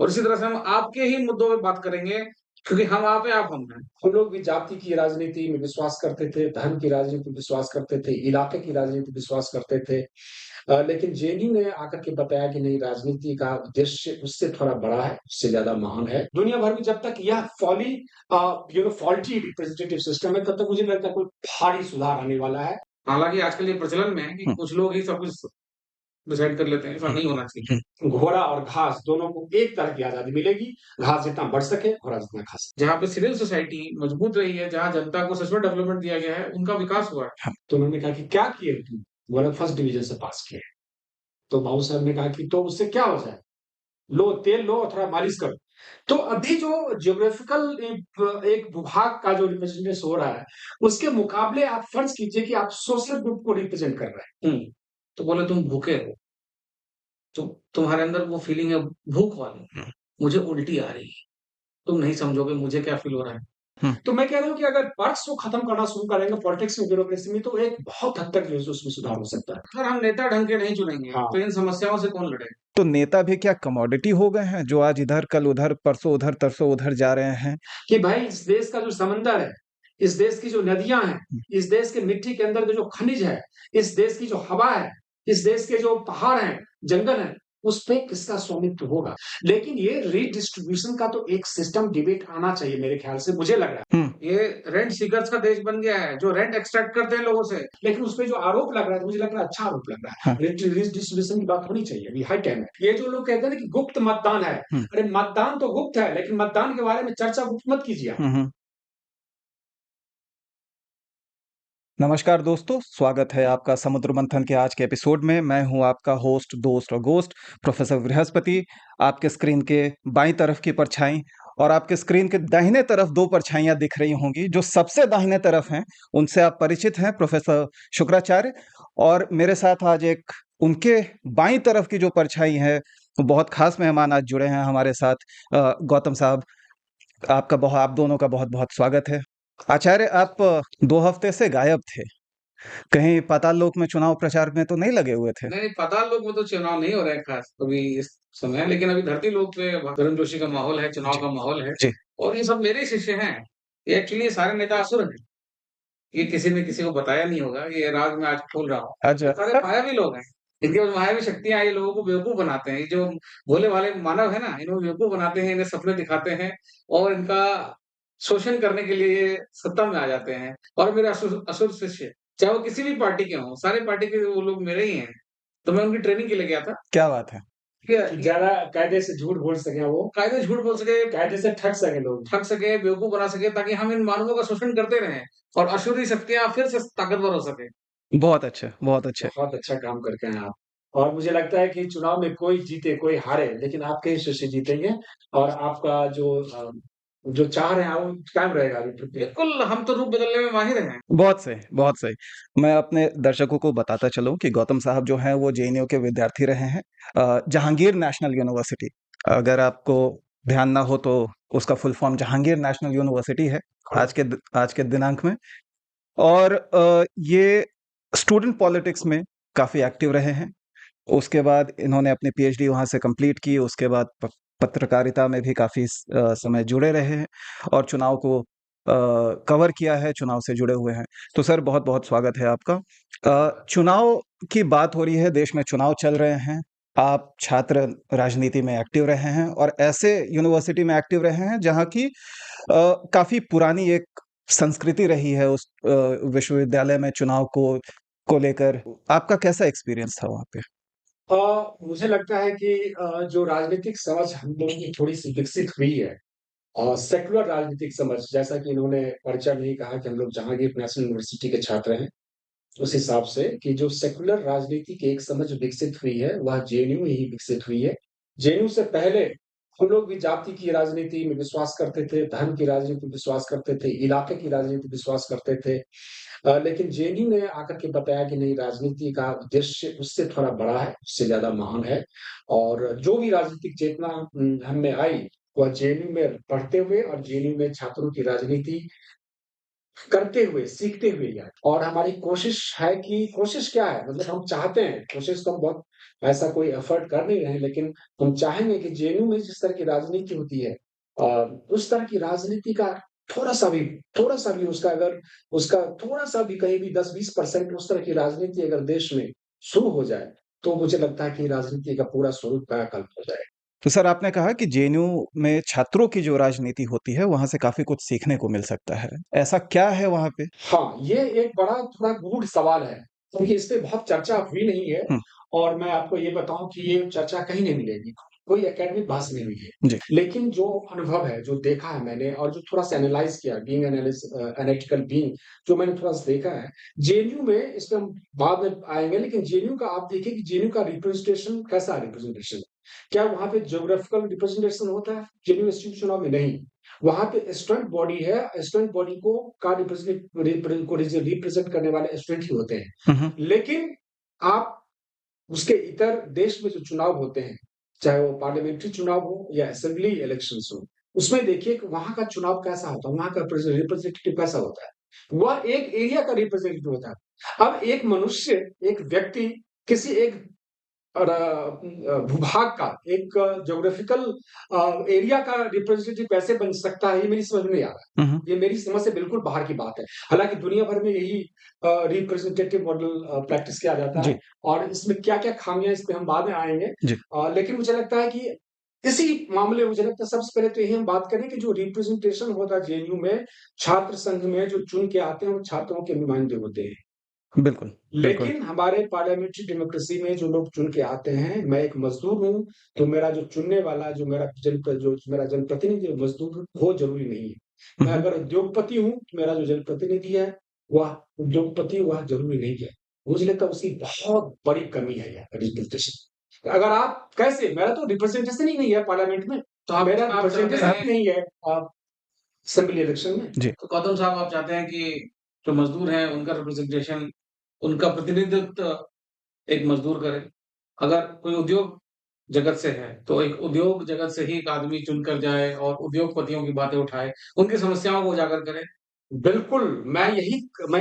और इसी तरह से हम आपके ही मुद्दों पे बात करेंगे, क्योंकि हम आप हैं, आप हम हैं। हम लोग भी जाति की राजनीति में विश्वास करते थे, धर्म की राजनीति में विश्वास करते थे, इलाके की राजनीति में विश्वास करते थे। लेकिन जेएनयू ने आकर के बताया कि नहीं, राजनीति का उद्देश्य उससे थोड़ा बड़ा है, उससे ज़्यादा महान है। दुनिया भर में जब तक यह फॉल्टी रिप्रेजेंटेटिव सिस्टम है, तब तक मुझे नहीं लगता कोई भारी सुधार आने वाला है। हालाँकि आजकल ये प्रचलन में है कि हुँ। कुछ लोग ही सब कुछ डिसाइड कर लेते हैं, ऐसा नहीं होना चाहिए। घोड़ा और घास दोनों को एक तरह की आज़ादी मिलेगी, घास जितना बढ़ सके, घोड़ा जितना खा सके। जहाँ पे सिविल सोसाइटी मजबूत रही है, जहाँ जनता को सच में डेवलपमेंट दिया गया है, उनका विकास हुआ है। तो उन्होंने कहा कि क्या किए तुम? बोला फर्स्ट डिवीज़न से पास किए। तो बाबू साहब ने कहा कि तो उससे क्या हो जाए? लो, तेल लो और थोड़ा मालिश करो। तो अभी जो ज्योग्राफिकल एक विभाग का जो रिप्रेजेंटेशन हो रहा है, उसके मुकाबले आप फर्ज़ कीजिए कि आप सोशल ग्रुप को रिप्रेजेंट कर रहे हैं। तो बोले तुम भूखे हो, तो तुम्हारे अंदर वो फीलिंग है भूख वाली, मुझे उल्टी आ रही है, तुम नहीं समझोगे मुझे क्या फील हो रहा है। तो मैं कह रहा हूँ कि अगर पॉलिटिक्स को खत्म करना शुरू करेंगे, पॉलिटिक्स में, ब्यूरोक्रेसी में, तो एक बहुत हद तक जो है उसमें सुधार हो सकता है। अगर हम नेता ढंग के नहीं चुनेंगे, हाँ। तो इन समस्याओं से कौन लड़ेगा? तो नेता भी क्या कमोडिटी हो गए हैं, जो आज इधर, कल उधर, परसों उधर, तरसों उधर जा रहे हैं? कि भाई इस देश का जो समंदर है, इस देश की जो नदियाँ हैं, इस देश के मिट्टी के अंदर के जो खनिज है, इस देश की जो हवा है, इस देश के जो पहाड़ हैं, जंगल हैं, उस पे किसका स्वामित्व होगा? लेकिन ये रीडिस्ट्रीब्यूशन का तो एक सिस्टम डिबेट आना चाहिए मेरे ख्याल से, मुझे लग रहा है। ये रेंट सीकर्स का देश बन गया है, जो रेंट एक्सट्रैक्ट करते हैं लोगों से। लेकिन उसपे जो आरोप लग रहा है, तो मुझे लग रहा है अच्छा आरोप लग रहा है। हाँ। रीडिस्ट्रीब्यूशन की बात होनी चाहिए, अभी हाई टाइम है। ये जो लोग कहते हैं ना कि गुप्त मतदान है, अरे मतदान तो गुप्त है, लेकिन मतदान के बारे में चर्चा गुप्त मत कीजिए आप। नमस्कार दोस्तों, स्वागत है आपका समुद्र मंथन के आज के एपिसोड में। मैं हूं आपका होस्ट, दोस्त और गोस्ट प्रोफेसर बृहस्पति। आपके स्क्रीन के बाईं तरफ की परछाई और आपके स्क्रीन के दाहिने तरफ दो परछाइयां दिख रही होंगी। जो सबसे दाहिने तरफ हैं उनसे आप परिचित हैं, प्रोफेसर शुक्राचार्य। और मेरे साथ आज एक उनके बाईं तरफ की जो परछाई है, वो बहुत खास मेहमान आज जुड़े हैं हमारे साथ। गौतम साहब, आप दोनों का बहुत बहुत स्वागत है। आचार्य, आप 2 हफ्ते से गायब थे। कहीं पाताल लोक में चुनाव प्रचार में तो नहीं लगे हुए थे? नहीं, पाताल लोक में तो चुनाव नहीं हो रहे हैं खास अभी इस समय, लेकिन अभी धरती लोक पे गर्मजोशी जोशी का माहौल है, चुनाव जी, का माहौल है। जी। और ये सब मेरे ही शिष्य हैं। ये एक्चुअली सारे नेता असुर हैं। ये किसी ने किसी को बताया नहीं होगा, ये राज मैं आज खोल रहा हूँ। अच्छा। ये सारे मायावी लोग हैं। इनके पास मायावी शक्तियाँ, ये लोगों को बेवकूफ बनाते हैं। ये जो भोले-भाले मानव है ना, इन्हें बेवकूफ बनाते हैं, इन्हें सपने दिखाते हैं और इनका शोषण करने के लिए ये सत्ता में आ जाते हैं। और मेरे असुर असुर शिष्य, चाहे वो किसी भी पार्टी के हों, सारे पार्टी के वो लोग मेरे ही हैं। तो मैं उनकी ट्रेनिंग के लिए गया था। क्या बात है! कि ज़्यादा कायदे से झूठ बोल सकें वो, कायदे झूठ बोल सके, कायदे से ठग सकें लोग। ठग सके, बेवकूफ बना सके, ताकि हम इन मानवों का शोषण करते रहें और असुरी शक्तियाँ फिर से ताकतवर हो सकें। बहुत अच्छे, बहुत अच्छे। बहुत अच्छा काम करके आए आप। और मुझे लगता है कि चुनाव में कोई जीते, कोई हारे, लेकिन आपके ही शिष्य जीतेंगे और आपका जो चाह रहे हैं, वो कायम रहेगा आगे फिर भी। बिल्कुल, हम तो रूप बदलने में माहिर हैं। बहुत सही, बहुत सही। मैं अपने दर्शकों को बताता चलूँ कि गौतम साहब जो हैं वो जेएनयू के विद्यार्थी रहे हैं, जहांगीर नेशनल यूनिवर्सिटी। अगर आपको ध्यान ना हो तो उसका full form Jahangir national university है आज के दिनांक में। और ये स्टूडेंट पॉलिटिक्स में काफ़ी एक्टिव रहे हैं। उसके बाद इन्होंने अपनी पीएचडी वहाँ से कंप्लीट की। उसके बाद पत्रकारिता में भी काफ़ी समय जुड़े रहे हैं और चुनाव को कवर किया है, चुनाव से जुड़े हुए हैं। तो सर, बहुत-बहुत स्वागत है आपका। चुनाव की बात हो रही है, देश में चुनाव चल रहे हैं। आप छात्र राजनीति में एक्टिव रहे हैं और ऐसे यूनिवर्सिटी में एक्टिव रहे हैं जहाँ की काफ़ी पुरानी एक संस्कृति रही है उस विश्वविद्यालय में चुनाव को लेकर। आपका कैसा एक्सपीरियंस था वहाँ पे? मुझे लगता है कि जो राजनीतिक समझ हम लोगों की थोड़ी-सी विकसित हुई है, सेक्युलर राजनीतिक समझ, जैसा कि इन्होंने परिचय में ही कहा कि हम लोग जहांगीर नेशनल यूनिवर्सिटी के छात्र हैं। उस हिसाब से कि जो सेक्युलर राजनीति की एक समझ विकसित हुई है, वह जेएनयू में ही विकसित हुई है। जेएनयू से पहले हम लोग भी जाति की राजनीति में विश्वास करते थे, धर्म की राजनीति में विश्वास करते थे, इलाके की राजनीति में विश्वास करते थे। लेकिन जेएनयू ने आकर के बताया कि नहीं, राजनीति का उद्देश्य उससे थोड़ा बड़ा है, उससे ज़्यादा महान है। और जो भी राजनीतिक चेतना हम में आई, वह जेएनयू में पढ़ते हुए और जेएनयू में छात्रों की राजनीति करते हुए, सीखते हुए आए। और हमारी कोशिश है कि कोशिश क्या है? मतलब हम चाहते हैं, कोशिश तो हम बहुत ऐसा कोई एफर्ट कर नहीं रहे हैं, लेकिन हम चाहेंगे कि जेएनयू में जिस तरह की राजनीति होती है उस तरह की राजनीति का थोड़ा-सा भी उसका थोड़ा-सा भी कहीं भी 10-20% उस तरह की राजनीति अगर देश में शुरू हो जाए, तो मुझे लगता है कि राजनीति का पूरा स्वरूप कायाकल्प हो जाएगा। तो सर आपने कहा कि जेएनयू में छात्रों की जो राजनीति होती है, वहाँ से काफ़ी कुछ सीखने को मिल सकता है। ऐसा क्या है वहाँ पे? हाँ, ये एक बड़ा थोड़ा गूढ़ सवाल है, क्योंकि इस पे बहुत चर्चा हुई नहीं है हुँ, और मैं आपको ये बताऊँ कि ये चर्चा कहीं नहीं मिलेगी, कोई एकेडमिक बहस नहीं हुई है। जी। लेकिन जो अनुभव है, जो देखा है मैंने और जो थोड़ा-सा एनालाइज़ किया एनालिटिकल बीइंग जो मैंने थोड़ा-सा देखा है, जेएनयू में इस पे हम बाद में आएँगे, लेकिन जेएनयू का आप देखिए कि जेएनयू का रिप्रेजेंटेशन कैसा रिप्रेजेंटेशन? क्या वहाँ पे ज्योग्राफिकल रिप्रेजेंटेशन होता है? जेएनयू इंस्टीट्यूट चुनाव में? नहीं। वहाँ पे स्टूडेंट बॉडी है, स्टूडेंट बॉडी को का रिप्रेजेंट करने वाले स्टूडेंट ही होते हैं। हुँ, हुँ। लेकिन आप उसके इतर देश में जो चुनाव होते हैं, चाहे वो पार्लियामेंट्री चुनाव हो या असेंबली इलेक्शंस हो, उसमें देखिए कि वहाँ का चुनाव कैसा होता है, वहाँ का रिप्रेजेंटेटिव कैसा होता है। वह एक एरिया का रिप्रेजेंटेटिव होता है। अब एक मनुष्य, एक व्यक्ति किसी एक भूभाग का एक ज्योग्राफिकल एरिया का रिप्रेजेंटेटिव कैसे बन सकता है, ये मेरी समझ में नहीं आ रहा हुँ, है। हुँ। ये मेरी समझ से बिल्कुल बाहर की बात है। हालाँकि दुनिया भर में यही रिप्रेजेंटेटिव मॉडल प्रैक्टिस किया जाता है जी, और इसमें क्या-क्या खामियाँ इस पे हम बाद में आएँगे। जी। लेकिन मुझे लगता है कि इसी मामले में मुझे लगता है सबसे पहले तो यही हम बात करें कि जो रिप्रेजेंटेशन होता है जेएनयू में, छात्र संघ में जो चुन के आते हैं, वो छात्रों के नुमाइंदे होते हैं। बिल्कुल, बिल्कुल। लेकिन हमारे पार्लियामेंट्री डेमोक्रेसी में जो लोग चुन के आते हैं, मैं एक मज़दूर हूँ, तो मेरा जो चुनने वाला जो मेरा जनप्रतिनिधि मज़दूर हो ज़रूरी नहीं है। हुँ, मैं हुँ। अगर उद्योगपति हूँ, तो मेरा जो जनप्रतिनिधि है, वह ज़रूरी नहीं है। मुझे लगता है उसकी बहुत बड़ी कमी है यहाँ रिप्रेजेंटेशन। अगर आप कैसे मेरा तो रिप्रेजेंटेशन ही नहीं है पार्लियामेंट में, तो मेरा आप चाहते रिप्रेजेंटेशन हैं ही नहीं है असेंबली इलेक्शन में। जी। तो गौतम साहब आप चाहते हैं कि जो मज़दूर हैं उनका रिप्रेजेंटेशन, उनका प्रतिनिधित्व एक मज़दूर करे। अगर कोई उद्योग जगत से है, तो एक उद्योग जगत से ही एक आदमी चुनकर जाए और उद्योगपतियों की बातें उठाए, उनकी समस्याओं को उजागर करे। बिल्कुल, मैं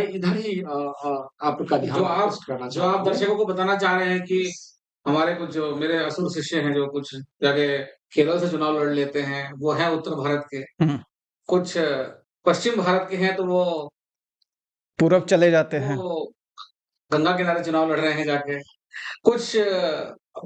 इधर ही आपका ध्यान आकृष्ट करना जो आप चाहता हूँ। दर्शकों को बताना चाह रहे हैं कि हमारे कुछ जो मेरे असुर शिष्य हैं, जो कुछ जगह केरल से चुनाव लड़ लेते हैं, वो हैं उत्तर भारत के। हुँ, हुँ। कुछ पश्चिम भारत के हैं, तो पूरब चले जाते हैं। वो गंगा किनारे चुनाव लड़ रहे हैं जाके। कुछ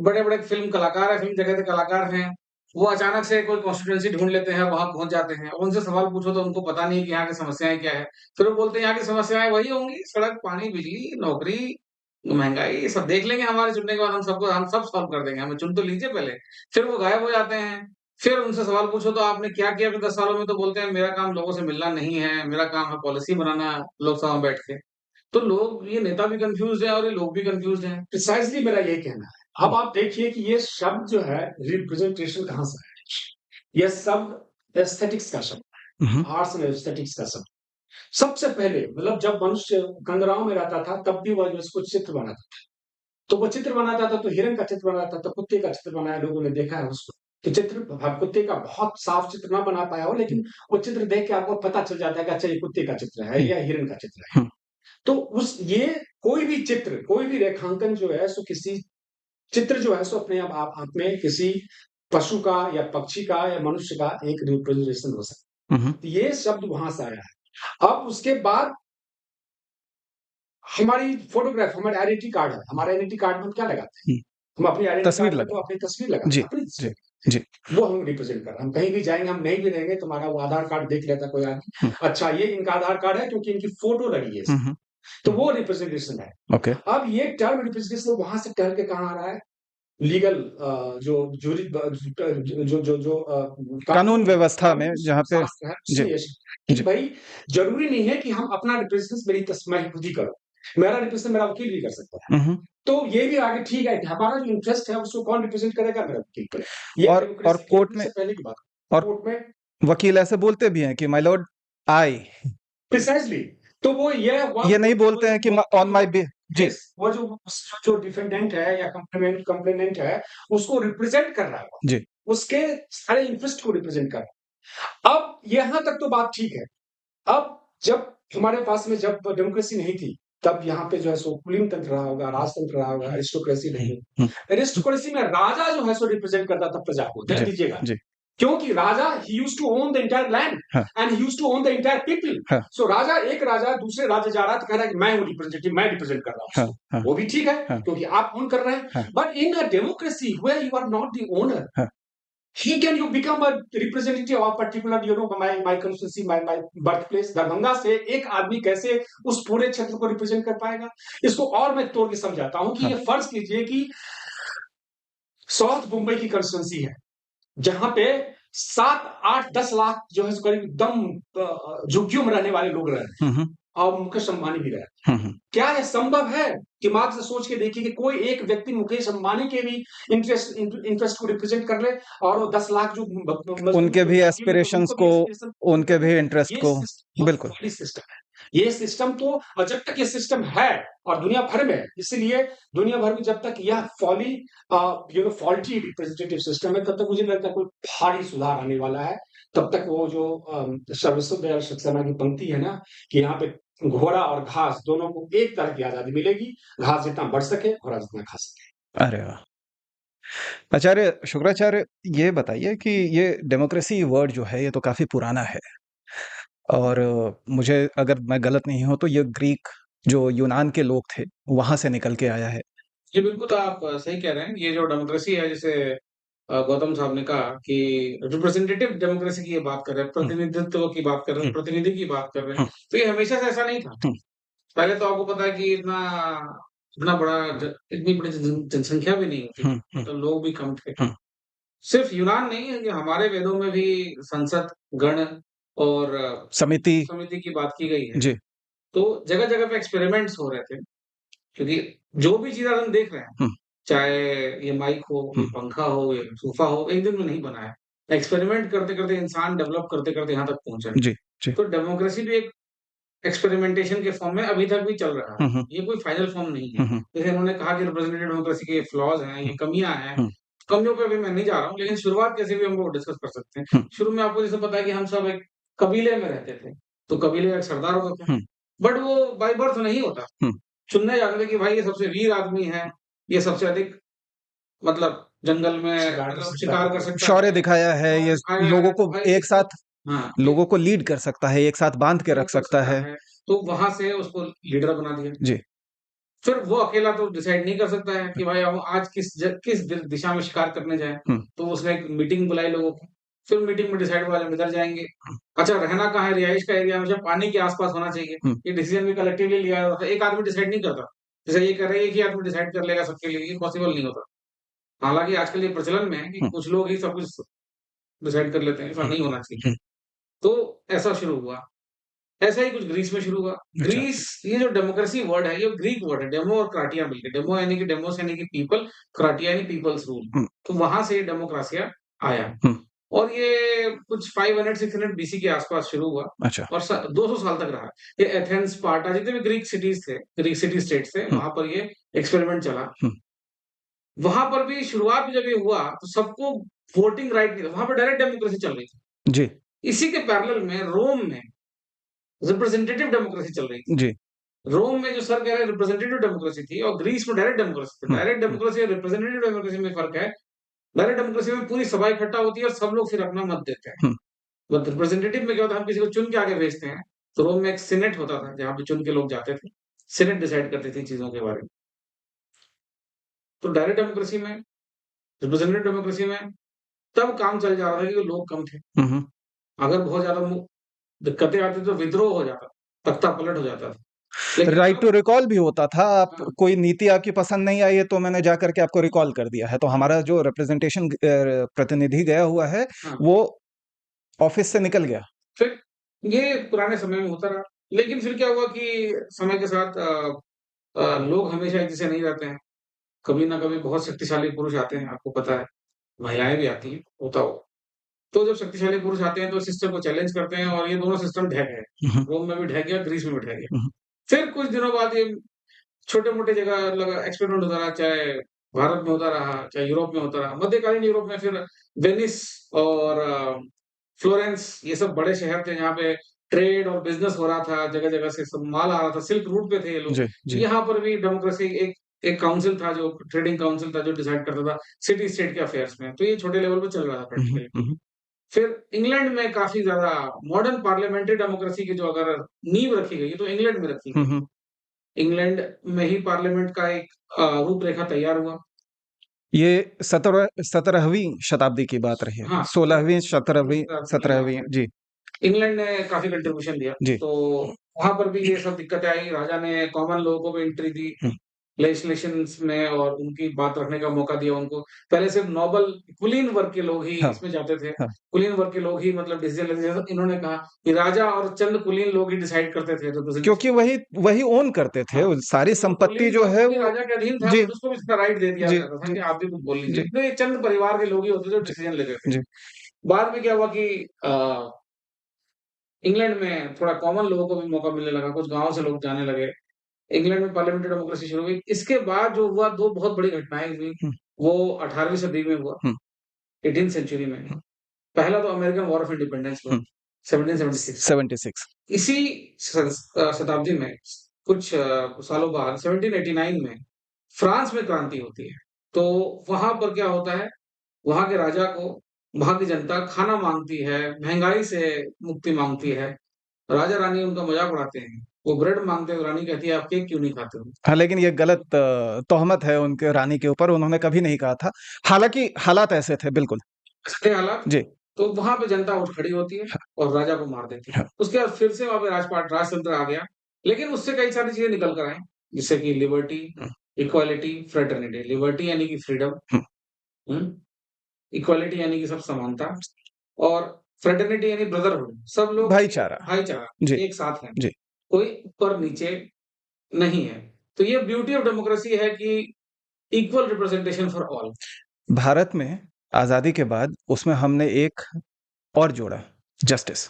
बड़े-बड़े फ़िल्म कलाकार हैं, फ़िल्म जगत के कलाकार हैं, वो अचानक से कोई कॉन्स्टिट्यूएंसी ढूँढ लेते हैं, वहाँ पहुँच जाते हैं। उनसे सवाल पूछो तो उनको पता नहीं कि यहाँ की समस्याएँ क्या हैं। फिर वो बोलते हैं यहाँ की समस्याएँ वही होंगी, सड़क, पानी, बिजली, नौकरी, महँगाई, ये सब देख लेंगे हमारे चुनने के बाद हम सब सॉल्व कर देंगे, हमें चुन तो लीजिए पहले। फिर वो गायब हो जाते हैं। फिर उनसे सवाल पूछो तो आपने क्या किया पिछले 10 सालों में? तो बोलते हैं मेरा काम लोगों से मिलना नहीं है, मेरा काम है पॉलिसी बनाना लोकसभा में बैठ के। तो लोग ये नेता भी कन्फ्यूज़्ड हैं और ये लोग भी कन्फ्यूज़्ड हैं। प्रिसाइज़ली मेरा यही कहना है। अब आप देखिए कि ये शब्द जो है रिप्रेजेंटेशन कहाँ से आया? ये शब्द एस्थेटिक्स का शब्द हुँ, हुँ। है, आर्ट्स एंड एस्थेटिक्स का शब्द। सबसे पहले मतलब जब मनुष्य कंदराओं में रहता था, तब भी वह जो उसको चित्र बनाता था। तो वो चित्र बनाता था, तो हिरन का चित्र बनाता था, कुत्ते का चित्र बनाया, लोगों ने देखा है उसको। तो कुत्ते का बहुत साफ चित्र ना बना पाया हो, लेकिन वो चित्र देख के आपको पता चल जाता है कि अच्छा ये कुत्ते का चित्र है हुँ, या हिरन का चित्र है। हुँ। तो उस ये कोई भी चित्र, कोई भी रेखांकन जो है सो किसी चित्र जो है सो अपने आप में किसी पशु का या पक्षी का या मनुष्य का एक रिप्रेजेंटेशन हो सकता हुँ, हुँ। है। तो ये शब्द वहाँ से आया है। अब उसके बाद हमारी फ़ोटोग्राफ हमारा आइडेंटिटी कार्ड है। हमारा आइडेंटिटी कार्ड में हम क्या लगाते हैं? हुँ, हम अपनी आइडेंटिटी तस्वीर कार्ड में लगा तो अपनी तस्वीर लगाते जी, हैं, अपनी जी, तस्वीर। जी। वो हम रिप्रेज़ेंट कर रहे हैं। हम कहीं भी जाएँगे, हम नहीं भी रहेंगे तो हमारा वो आधार कार्ड देख लेता है कोई आदमी। हुँ, अच्छा ये इनका आधार कार्ड है क्योंकि इनकी फ़ोटो लगी है हुँ, इसमें। हुँ, तो हुँ। वो रिप्रेज़ेंटेशन है। ओके। अब ये टर्म रिप्रेज़ेंटेशन वहाँ से टहल के कहाँ आ रहा है? लीगल जो जूरी ब जो कानून व्यवस्था में कानून जहाँ पे शास्त्र है जी, उसमें ये कि जी। भई ज़रूरी नहीं है कि हम अपना रिप्रेज़ेंटेशन मैं खुद ही करूँ। मेरा रिप्रेज़ेंटेशन मेरा वकील भी कर सकता है। हुँ, हुँ। तो ये भी आगे ठीक है कि हमारा जो इंटरेस्ट है उसको कौन रिप्रेज़ेंट करेगा? मेरा वकील करेगा। ये और डेमोक्रेसी के कोर्ट रूल में से पहले की बात है। और कोर्ट में वकील ऐसे बोलते भी हैं कि माय लॉर्ड आई प्रिसाइज़ली तो वो ये वह ये नहीं वो बोलते जो हैं कि वो ऑन माय बे जी। यस वो जो डिफेंडेंट है या कंप्लेनेंट है, उसको रिप्रेज़ेंट कर रहा है वो। जी। उसके सारे इंटरेस्ट को रिप्रेज़ेंट कर रहा है। अब यहाँ तक तो बात ठीक है। अब जब हमारे पास में जब डेमोक्रेसी नहीं थी, तब यहाँ पे जो है सो कुलीन तंत्र रहा होगा, राजतंत्र रहा होगा, एरिस्टोक्रेसी नहीं हुँ, है। हुँ। एरिस्टोक्रेसी में राजा जो है सो रिप्रेजेंट करता था प्रजा को, ध्यान जी, दीजिएगा। जी। क्योंकि राजा ही used to own the entire land हाँ, and he used to own the entire people. हाँ, सो एक राजा दूसरे राज्य जा रहा है तो कह रहा है कि मैं हूँ रिप्रेजेंटेटिव, मैं रिप्रेजेंट कर रहा हूँ हाँ, उसको। हाँ, वो भी ठीक है हाँ, क्योंकि आप ओन कर रहे हैं। हाँ, but in a democracy where you are not the owner, हाँ। he can you become a representative of particular my constituency, my birthplace। Darbhanga से एक आदमी कैसे उस पूरे क्षेत्र को रिप्रेजेंट कर पाएगा? इसको और मैं तोड़ के समझाता हूं कि हाँ, ये फर्ज कीजिए कि साउथ मुंबई की कंस्टिट्यूंसी है जहां पे 7, 8, 10 लाख जो है करीब एकदम झुग्गियों में रहने वाले लोग रह रहे हैं हुँ, हुँ, और मुकेश अंबानी भी रहे हैं। हुँ, हुँ। क्या यह संभव है? दिमाग से सोच के देखिए कि कोई एक व्यक्ति मुकेश अंबानी के भी इंटरेस्ट को रिप्रेजेंट कर ले और वो 10 लाख जो मजदूर उनके जो भी झुग्गी में थे एस्पिरेशंस उनको भी को, एस्पिरेशन उनके भी इंटरेस्ट ये को सिस्टम बहुत बिल्कुल। फ्लॉडी सिस्टम है। ये सिस्टम तो और जब तक ये सिस्टम है और दुनिया भर में है, इसीलिए दुनिया भर में जब तक यह फॉल्टी रिप्रेजेंटेटिव सिस्टम है तब तक मुझे लगता है कोई भारी सुधार आने वाला है। तब तक वो जो सर्वस्व दयाल सक्सेना की पंक्ति है ना कि यहाँ पे घोड़ा और घास दोनों को एक तरह की आजादी मिलेगी, घास जितना बढ़ सके, घोड़ा जितना खा सके। अरे वाह! आचार्य शुक्राचार्य, ये बताइए कि ये डेमोक्रेसी वर्ड जो है, ये तो काफ़ी पुराना है और मुझे अगर मैं गलत नहीं हूँ तो ये ग्रीक जो यूनान के लोग थे, वहाँ से निकल के आया है। जी, बिल्कुल आप सही कह रहे हैं। ये जो डेमोक्रेसी है जैसे गौतम साहब ने कहा कि रिप्रेजेंटेटिव डेमोक्रेसी की ये बात कर रहे हैं, हुँ, प्रतिनिधित्व की बात कर रहे हैं, हुँ, प्रतिनिधि की बात कर रहे हैं। हुँ, तो ये हमेशा से ऐसा नहीं था। हुँ, पहले तो आपको पता है कि इतना बड़ा इतनी बड़ी जनसंख्या भी नहीं होती हुँ, थी, हुँ, मतलब लोग भी कम थे। हुँ। सिर्फ यूनान नहीं है, ये हमारे वेदों में भी संसद, गण और समिति। समिति की बात की गई है। जी। तो जगह-जगह पे एक्सपेरिमेंट्स हो रहे थे, क्योंकि जो भी चीज़ आज हम देख रहे हैं, हुँ, चाहे ये माइक हो, ये हुँ। पंखा हो, ये सोफ़ा हो, एक दिन में नहीं बना है। एक्सपेरिमेंट करते-करते इंसान डेवलप करते-करते यहाँ तक पहुँचा है। जी, जी। तो डेमोक्रेसी भी एक एक्सपेरिमेंटेशन के फॉर्म में अभी तक भी चल रहा है। हुँ, हुँ, ये कोई फाइनल फॉर्म नहीं है। हुँ, हुँ, जैसे उन्होंने कहा कि रिप्रेजेंटेटिव डेमोक्रेसी के फ्लॉज़ हैं, ये हुँ, कमियाँ हैं। हुँ, कमियों पे अभी मैं नहीं जा रहा हूँ, लेकिन शुरुआत कैसे भी हम लोग डिस्कस कर सकते हैं। हुँ, शुरू में आपको जैसे पता है कि हम सब एक कबीले में रहते थे, तो कबीले का एक सरदार होता था। हुँ, बट वो बाय बर्थ नहीं होता। हुँ। चुनने जाते थे कि भाई ये सबसे वीर आदमी है, ये सबसे अधिक मतलब जंगल में शिकार कर मतलब सकता शिकार है। कर सकता शौर्य है, दिखाया है, शौर्य ये दिखाया लोगों है, को तो भाई एक इसको साथ हाँ, लोगों को लीड कर सकता है, एक साथ बाँध के ये रख कर सकता सकता है। है, तो वहाँ से उसको लीडर बना दिया। जी। फिर वो अकेला तो डिसाइड नहीं कर सकता है कि भाई हम आज किस दिशा में शिकार करने जाएँ। हुँ, तो उसने एक मीटिंग बुलाई लोगों की। फिर मीटिंग में डिसाइड हुआ हम इधर जाएँगे। हुँ, अच्छा रहना कहाँ है, रिहाइश का एरिया हमेशा पानी के आस-पास होना चाहिए। हुँ, ये डिसीजन भी कलेक्टिवली लिया जाता था। एक आदमी डिसाइड नहीं करता। जैसे ये कह रहे हैं, एक ही आदमी डिसाइड कर लेगा सबके लिए, ये पॉसिबल नहीं होता। हालाँकि आजकल ये प्रचलन में है कि हुँ, कुछ लोग ही सब कुछ डिसाइड कर लेते हैं, ऐसा हुँ, नहीं होना चाहिए। हुँ। तो ऐसा शुरू हुआ। ऐसा ही कुछ ग्रीस में शुरू हुआ। अच्छा। ग्रीस ये जो डेमोक्रेसी वर्ड है, ये ग्रीक वर्ड है, डेमो और क्राटिया मिलके। डेमो यानी कि डेमोस यानी कि पीपल, क्राटिया यानी पीपल्स रूल। हुँ, तो वहाँ से ये डेमोक्रासिया आया हुँ। और ये कुछ 500-600 बीसी के आसपास शुरू हुआ अच्छा। और 200 साल तक रहा। ये एथेंस, स्पार्टा जितने भी ग्रीक सिटीज़ थे, ग्रीक सिटी स्टेट्स थे, हुँ, वहाँ पर ये एक्सपेरिमेंट चला। हुँ। वहाँ पर भी शुरुआत में जब ये हुआ, तो सबको वोटिंग राइट नहीं था। वहाँ पे डायरेक्ट डेमोक्रेसी चल रही थी। जी, इसी के पैरेलल में रोम में रिप्रेजेंटेटिव डेमोक्रेसी चल रही थी। जी। रोम में जो सर कह रहे हैं रिप्रेजेंटेटिव डेमोक्रेसी थी और ग्रीस में डायरेक्ट डेमोक्रेसी थी। हुँ, डायरेक्ट हुँ, डेमोक्रेसी और रिप्रेजेंटेटिव डेमोक्रेसी में फ़र्क है। डायरेक्ट डेमोक्रेसी में पूरी सभा इकट्ठा होती है और सब लोग फिर अपना मत देते हैं। हुँ। बट रिप्रेजेंटेटिव में क्या होता है हम किसी को चुन के आगे भेजते हैं। तो रोम में एक सीनेट होता था जहाँ पे चुन के लोग जाते थे। सीनेट डिसाइड करती थी चीज़ों के बारे में। तो डायरेक्ट डेमोक्रेसी में, रिप्रेजेंटेटिव डेमोक्रेसी में तब काम चल जा रहा था कि लोग कम थे। हुँ, हुँ। अगर बहुत ज़्यादा दिक्कतें आती तो विद्रोह हो जाता, तख्ता पलट हो जाता था। लेकिन राइट टू अब रिकॉल भी होता था, आप हाँ, कोई नीति आपकी पसंद नहीं आई है तो मैंने जाकर के आपको रिकॉल कर दिया है। तो हमारा जो रिप्रेजेंटेशन प्रतिनिधि गया हुआ है, हाँ। वो ऑफ़िस से निकल गया। फिर ये पुराने समय में होता रहा। लेकिन फिर क्या हुआ कि समय के साथ लोग हमेशा एक जैसे नहीं रहते हैं। कभी ना कभी बहुत शक्तिशाली पुरुष आते हैं, आपको पता है। महिलाएँ भी आती हैं, होता हो। तो जब शक्तिशाली पुरुष आते हैं तो सिस्टम को चैलेंज करते हैं और ये दोनों सिस्टम ढह गए। हुँ, हुँ, रोम में भी ढह गया, ग्रीस में भी ढह गया। हुँ, फिर कुछ दिनों बाद ये छोटे-मोटे जगह लगा एक्सपेरिमेंट होता रहा, चाहे भारत में होता रहा, चाहे यूरोप में होता रहा। मध्यकालीन यूरोप में फिर वेनिस और फ्लोरेंस ये सब बड़े शहर थे जहाँ पे ट्रेड और बिज़नेस हो रहा था, जगह-जगह से सब माल आ रहा था, सिल्क रूट पे थे ये लोग। जी, जी। यहाँ पर भी डेमोक्रेसी एक एक काउंसिल था जो ट्रेडिंग काउंसिल था जो डिसाइड करता था सिटी स्टेट के अफेयर्स में। तो ये छोटे लेवल पे चल रहा था हुँ, हुँ, प्रैक्टिकली। हुँ, हुँ। फिर इंग्लैंड में काफ़ी ज़्यादा मॉडर्न पार्लियामेंट्री डेमोक्रेसी की जो अगर नींव रखी गई है, तो इंग्लैंड में रखी हुँ, गई। हुँ। इंग्लैंड में ही पार्लियामेंट का एक रूपरेखा तैयार हुआ। ये 17वीं शताब्दी की बात रही है। हाँ, 16वीं, 17वीं की बात 17वीं है। जी, इंग्लैंड ने काफ़ी कंट्रीब्यूशन दिया, जी। तो वहाँ पर भी ये सब दिक्कतें आई, राजा ने कॉमन लोगों को भी एंट्री दी, हुँ, लेजिस्लेशंस में और उनकी बात रखने का मौका दिया उनको। पहले सिर्फ नोबल कुलीन वर्ग के लोग ही हाँ, इसमें जाते थे। हाँ। कुलीन वर्ग के लोग ही मतलब डिसीजन लेते थे। इन्होंने कहा कि राजा और चंद कुलीन लोग ही डिसाइड करते थे क्योंकि रिप्रेजेंटेशन। वही वही ओन करते थे, हाँ, वो सारी तो संपत्ति कुलीन जो वर्ग है भी वो राजा के अधीन था, जी, फिर उसको भी इसका राइट दे दिया जी, जाता था जी, कि आप भी कुछ बोल लीजिए। जी, तो ये चंद परिवार के लोग ही होते थे जो जी, डिसीजन लेते थे। जी। बाद में क्या हुआ कि इंग्लैंड में थोड़ा कॉमन लोगों को भी मौका मिलने लगा, कुछ गाँव से लोग जाने लगे। इंग्लैंड में पार्लियामेंट्री डेमोक्रेसी शुरू हुई। इसके बाद जो हुआ 2 बहुत बड़ी घटनाएँ हुई, हुँ, वो 18वीं सदी में हुआ, हुँ, 18th सेंचुरी में। हुँ, पहला तो अमेरिकन वॉर ऑफ इंडिपेंडेंस हुआ, हुँ। 1776। 76 इसी शताब्दी में कुछ सालों बाद 1789 में फ्रांस में क्रांति होती है। तो वहाँ पर क्या होता है, वहाँ के राजा को वहाँ की जनता खाना माँगती है, महँगाई से मुक्ति माँगती है। राजा-रानी उनका मज़ाक उड़ाते हैं। वो ब्रेड माँगते हैं, तो रानी कहती है, "आप केक क्यों नहीं खाते हो?" हाँ, लेकिन ये गलत तोहमत है उनके रानी के ऊपर, उन्होंने कभी नहीं कहा था। हालाँकि हालात ऐसे थे, बिल्कुल। ऐसे थे हालात, जी, तो वहाँ पे जनता उठ खड़ी होती है और राजा को मार देती है। हाँ, उसके बाद फिर से वहाँ पे राजतंत्र आ गया, लेकिन उससे कई सारी चीज़ें निकल कर आईं, जैसे कि लिबर्टी, हुँ, इक्वालिटी, फ्रेटर्निटी। लिबर्टी यानी कि फ्रीडम, हुँ। हुँ? इक्वालिटी यानी कि सब समानता और फ्रेटर्निटी यानी ब्रदरहुड। सब लोग भाईचारा। भाईचारा, जी, एक साथ हैं, जी। कोई ऊपर-नीचे नहीं है। तो ये ब्यूटी ऑफ डेमोक्रेसी है कि equal representation for all. Bharat में आज़ादी के बाद उसमें हमने एक और जोड़ा, जस्टिस।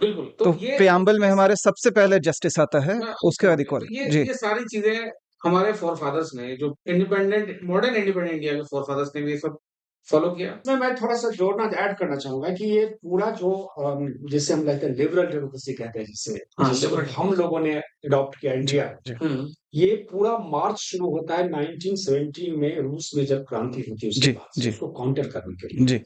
बिल्कुल, तो तो ये प्रिएम्बल में हमारे सबसे पहले जस्टिस आता है, मैं उसके बाद तो इक्वालिटी। जी, ये सारी चीज़ें हमारे फ़ोरफ़ादर्स ने जो मॉडर्न इंडिपेंडेंट इंडिया के फ़ोरफ़ादर्स ने भी ये सब फ़ॉलो किया। इसमें मैं थोड़ा-सा जोड़ना ऐड करना चाहूँगा कि ये पूरा जो जिसे हम कहते हैं लिबरल डेमोक्रेसी कहते हैं जिसे हाँ, जिसको लिबर्टी। हम लोगों ने अडॉप्ट किया जी, इंडिया में। जी, हुँ, ये पूरा मार्च शुरू होता है 1917 में रूस में जब क्रांति होती है उसके जी, बाद से, जी, उसको काउंटर करने के लिए। जी।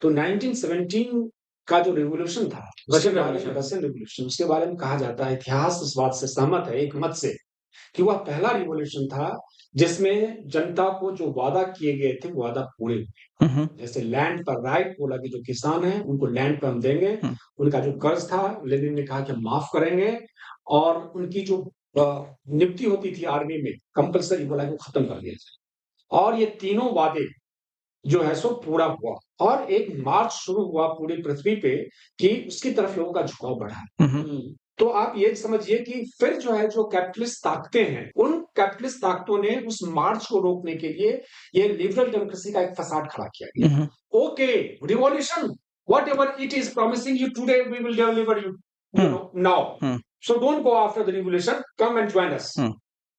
तो 1917 का जो रिवॉल्यूशन था, उसके रशियन बारे में रेवोल्यूशन। रशियन रिवॉल्यूशन उसके बारे में कहा जाता है, इतिहास इस बात से सहमत है, एक मत से, कि वह पहला रिवॉल्यूशन था जिसमें जनता को जो वादा किए गए थे, वो वादा पूरे हुए। हुँ, हुँ, जैसे लैंड पर राइट बोला कि जो किसान हैं, उनको लैंड पर हम देंगे। हुँ, उनका जो कर्ज था, लेनिन ने कहा कि हम माफ करेंगे और उनकी जो नियुक्ति होती थी आर्मी में, कंपल्सरी बोला कि वो खत्म कर दिया जाए। और ये तीनों वादे जो है सो पूरा हुआ और एक मार्च शुरू हुआ पूरी पृथ्वी पे कि उसकी तरफ लोगों का झुकाव बढ़ा। हुँ, हुँ, हुँ, तो आप ये समझिए कि फिर जो है जो कैपिटलिस्ट ताकतें हैं, उन कैपिटलिस्ट ताकतों ने उस मार्च को रोकने के लिए ये लिबरल डेमोक्रेसी का एक फसाद खड़ा किया हुँ, गया। Hmm, okay, revolution, whatever it is promising you today we will deliver you, hmm, now. Hmm, so don't go after the revolution, come and join us. Hmm,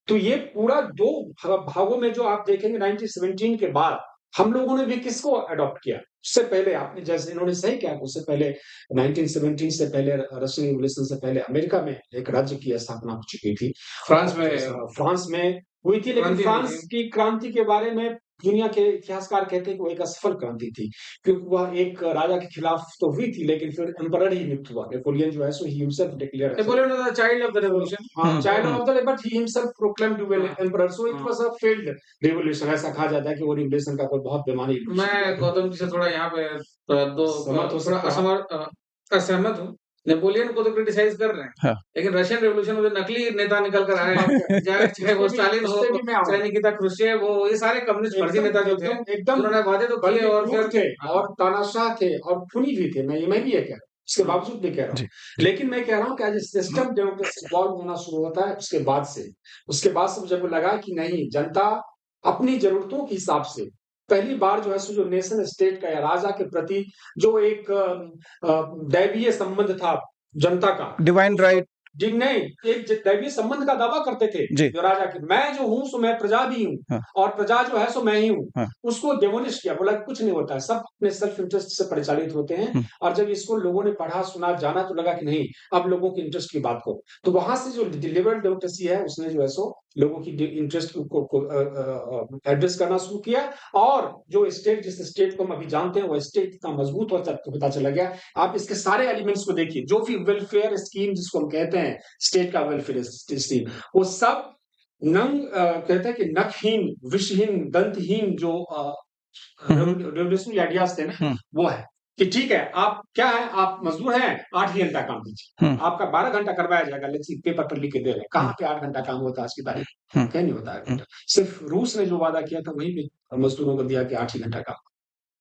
तो ये पूरा 2 भागों में जो आप देखेंगे 1917 के बाद हम लोगों ने भी किसको अडॉप्ट किया? उससे पहले आपने जैसे इन्होंने सही कहा, उससे पहले 1917 से पहले रशियन रिवॉल्यूशन से पहले अमेरिका में एक राज्य की स्थापना हो चुकी थी। फ्रांस में फ्रांस में हुई थी, लेकिन क्रांति हुई फ्रांस थी। की क्रांति के बारे में दुनिया के इतिहासकार कहते हैं कि वो एक असफल क्रांति थी, क्योंकि वह एक राजा के खिलाफ तो हुई थी, लेकिन फिर एम्परर ही नियुक्त हुआ। नेपोलियन जो है so he himself declared as Napoleon was the child of the revolution. Hmm, child hmm, of the but he himself proclaimed to be an हाँ, एम्परर, सो इट हाँ। Was a failed revolution. ऐसा कहा जाता है कि वो revolution का कोई बहुत बेमानी रिवॉल्यूशन मैं गौतम जी से थोड़ा यहाँ पे सहमत हो थोड़ा सकता हूँ। असहमत हूँ। नेपोलियन को तो क्रिटिसाइज़ कर रहे हैं, हाँ, लेकिन रशियन रिवॉल्यूशन में जो नकली नेता निकल कर आए हैं, चाहे चाहे वो स्टालिन उससे हो, भी मैं चाहे आऊँगा। निकिता क्रुश्चेव हो, ये सारे कम्युनिस्ट फर्जी एकदम नेता जो थे, एकदम एकदम जिन्होंने वादे तो किए बल्कि और क्रूर फिर थे हाँ, और तानाशाह थे और खूनी भी थे। मैं भी ये कह रहा हूँ। इसके हाँ, बावजूद भी कह रहा हूँ। जी, जी, लेकिन मैं कह रहा हूँ कि आज सिस्टम डेमोक्रेसी इवॉल्व होना शुरू होता है उसके बाद से मुझे को लगा कि नहीं, जनता अपनी ज़रूरतों के हिसाब से पहली बार जो है सो जो नेशन स्टेट का या राजा के प्रति जो एक दैवीय संबंध था जनता का, डिवाइन उस राइट नहीं, एक दैवीय संबंध का दावा करते थे जी। जो राजा के, मैं जो हूँ सो मैं प्रजा भी हूँ हाँ। और प्रजा जो है सो मैं ही हूँ। हाँ। उसको डेमोलिश किया, बोला कुछ नहीं होता है, सब अपने सेल्फ इंटरेस्ट से परिचालित होते हैं। और जब इसको लोगों ने पढ़ा, सुना, जाना तो लगा कि नहीं, अब लोगों के इंटरेस्ट की बात करो। तो वहां से जो लिबरल डेमोक्रेसी है उसने जो है सो लोगों की इंटरेस्ट को एड्रेस करना शुरू किया। और जो स्टेट, जिस स्टेट को हम अभी जानते हैं, वो स्टेट इतना मजबूत होता चला गया। आप इसके सारे एलिमेंट्स को देखिए, जो भी वेलफेयर स्कीम जिसको हम कहते हैं, स्टेट का वेलफेयर स्कीम, वो सब कहते हैं कि नखहीन, विषहीन, दंतहीन जो रेवोल्यूशनरी आइडियाज थे ना, वो है कि ठीक है, आप क्या है, आप मजदूर हैं, 8 ही घंटा काम कीजिए, आपका 12 घंटा करवाया जाएगा, लेकिन पेपर पर लिख के दे रहे हैं। कहाँ पे 8 घंटा काम होता है आज की तारीख? कहीं नहीं होता है। सिर्फ रूस ने जो वादा किया था वही पे मजदूरों को दिया कि 8 ही घंटा काम।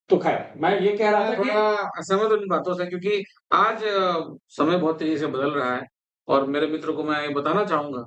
तो खैर, मैं ये कह रहा था मैं कि थोड़ा असहमत हूँ इन बातों से, क्योंकि आज समय बहुत तेजी से बदल रहा है और मेरे मित्रों को मैं ये बताना चाहूंगा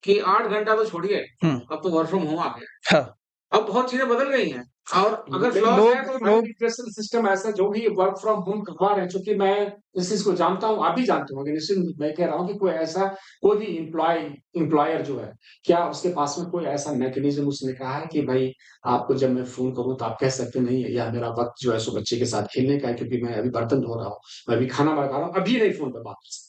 कि 8 घंटा तो छोड़िए, अब तो वर्क फ्रॉम होम आ गया है। हाँ। अब बहुत चीजें बदल गई हैं और अगर लेकिन फ्लॉज है तो लोग एजुकेशन सिस्टम ऐसा, जो भी वर्क फ्रॉम होम करवा रहे हैं, चूंकि मैं इस चीज को जानता हूँ, आप भी जानते होंगे निश्चित, मैं कह रहा हूँ कि कोई ऐसा, कोई भी एम्प्लॉयर जो है, क्या उसके पास में कोई ऐसा मैकेनिज्म उसने कहा है कि भाई आपको जब मैं फोन करूँ तो आप कह सकते नहीं, यह मेरा वक्त जो है सो बच्चे के साथ खेलने का है, क्योंकि मैं अभी बर्तन धो रहा हूँ, मैं अभी खाना बना रहा हूँ, अभी नहीं फोन पर बात कर सकता।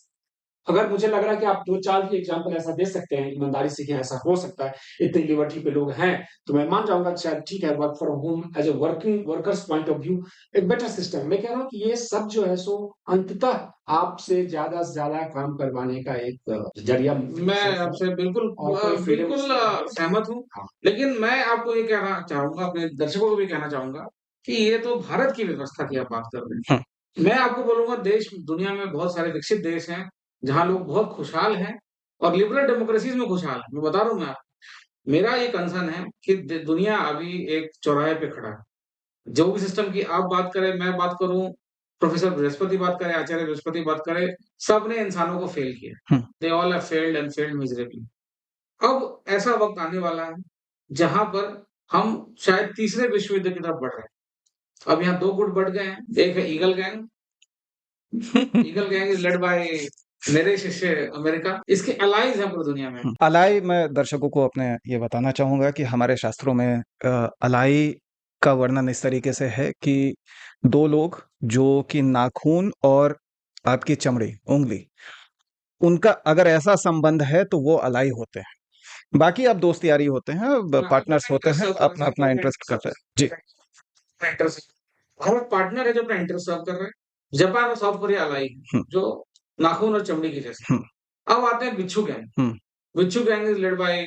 अगर मुझे लग रहा है कि आप 2-4 भी एग्जाम्पल ऐसा दे सकते हैं ईमानदारी से कि ऐसा हो सकता है, इतनी लिबर्टी पे लोग हैं, तो मैं मान जाऊंगा शायद ठीक है, work from home as a working workers point of view एक बेटर सिस्टम। मैं कह रहा हूँ कि ये सब जो है सो अंततः आपसे ज्यादा से ज्यादा काम करवाने का एक जरिया मैं आपसे बिल्कुल और कोई फ्रीडम बिल्कुल सहमत हूँ। हाँ। लेकिन मैं आपको ये कहना चाहूंगा, अपने दर्शकों को भी कहना चाहूंगा कि ये तो भारत की व्यवस्था की आप बात कर रहे हैं। मैं आपको बोलूंगा, देश दुनिया में बहुत सारे विकसित देश हैं जहाँ लोग बहुत खुशहाल हैं और लिबरल डेमोक्रेसीज में खुशहाल है। मैं बता रहा हूँ, मैं आपको, मेरा ये कंसर्न है कि दुनिया अभी एक चौराहे पे खड़ा है। जो भी सिस्टम की आप बात करें, मैं बात करूं, प्रोफेसर बृहस्पति बात करें, आचार्य बृहस्पति बात करें, सबने इंसानों को फेल किया। They all have failed and failed miserably. अब ऐसा वक्त आने वाला है जहां पर हम शायद तीसरे विश्व युद्ध की तरफ बढ़ रहे हैं। अब यहाँ 2 गुट बढ़ गए हैं। एक है eagle gang. Eagle gang is led by मेरे शिष्य अमेरिका। इसके अलाइज हैं पूरी दुनिया में। अलाई, मैं दर्शकों को अपने ये बताना चाहूंगा कि हमारे शास्त्रों में अलाई का वर्णन इस तरीके से है कि 2 लोग जो कि नाखून और आपकी चमड़ी, उंगली, उनका अगर ऐसा संबंध है तो वो अलाई होते हैं। बाकी आप दोस्त यारी होते हैं, पार्टनर्स होते हैं, अपना अपना इंटरेस्ट करते हैं। जी। इंटरेस्ट, भारत पार्टनर है जो अपना इंटरेस्ट सर्व कर रहे हैं। जापान और साउथ कोरिया अलाई है, जो नाखून और चमड़ी की जैसे। अब आते हैं बिच्छू गैंग। बिच्छू gang is led by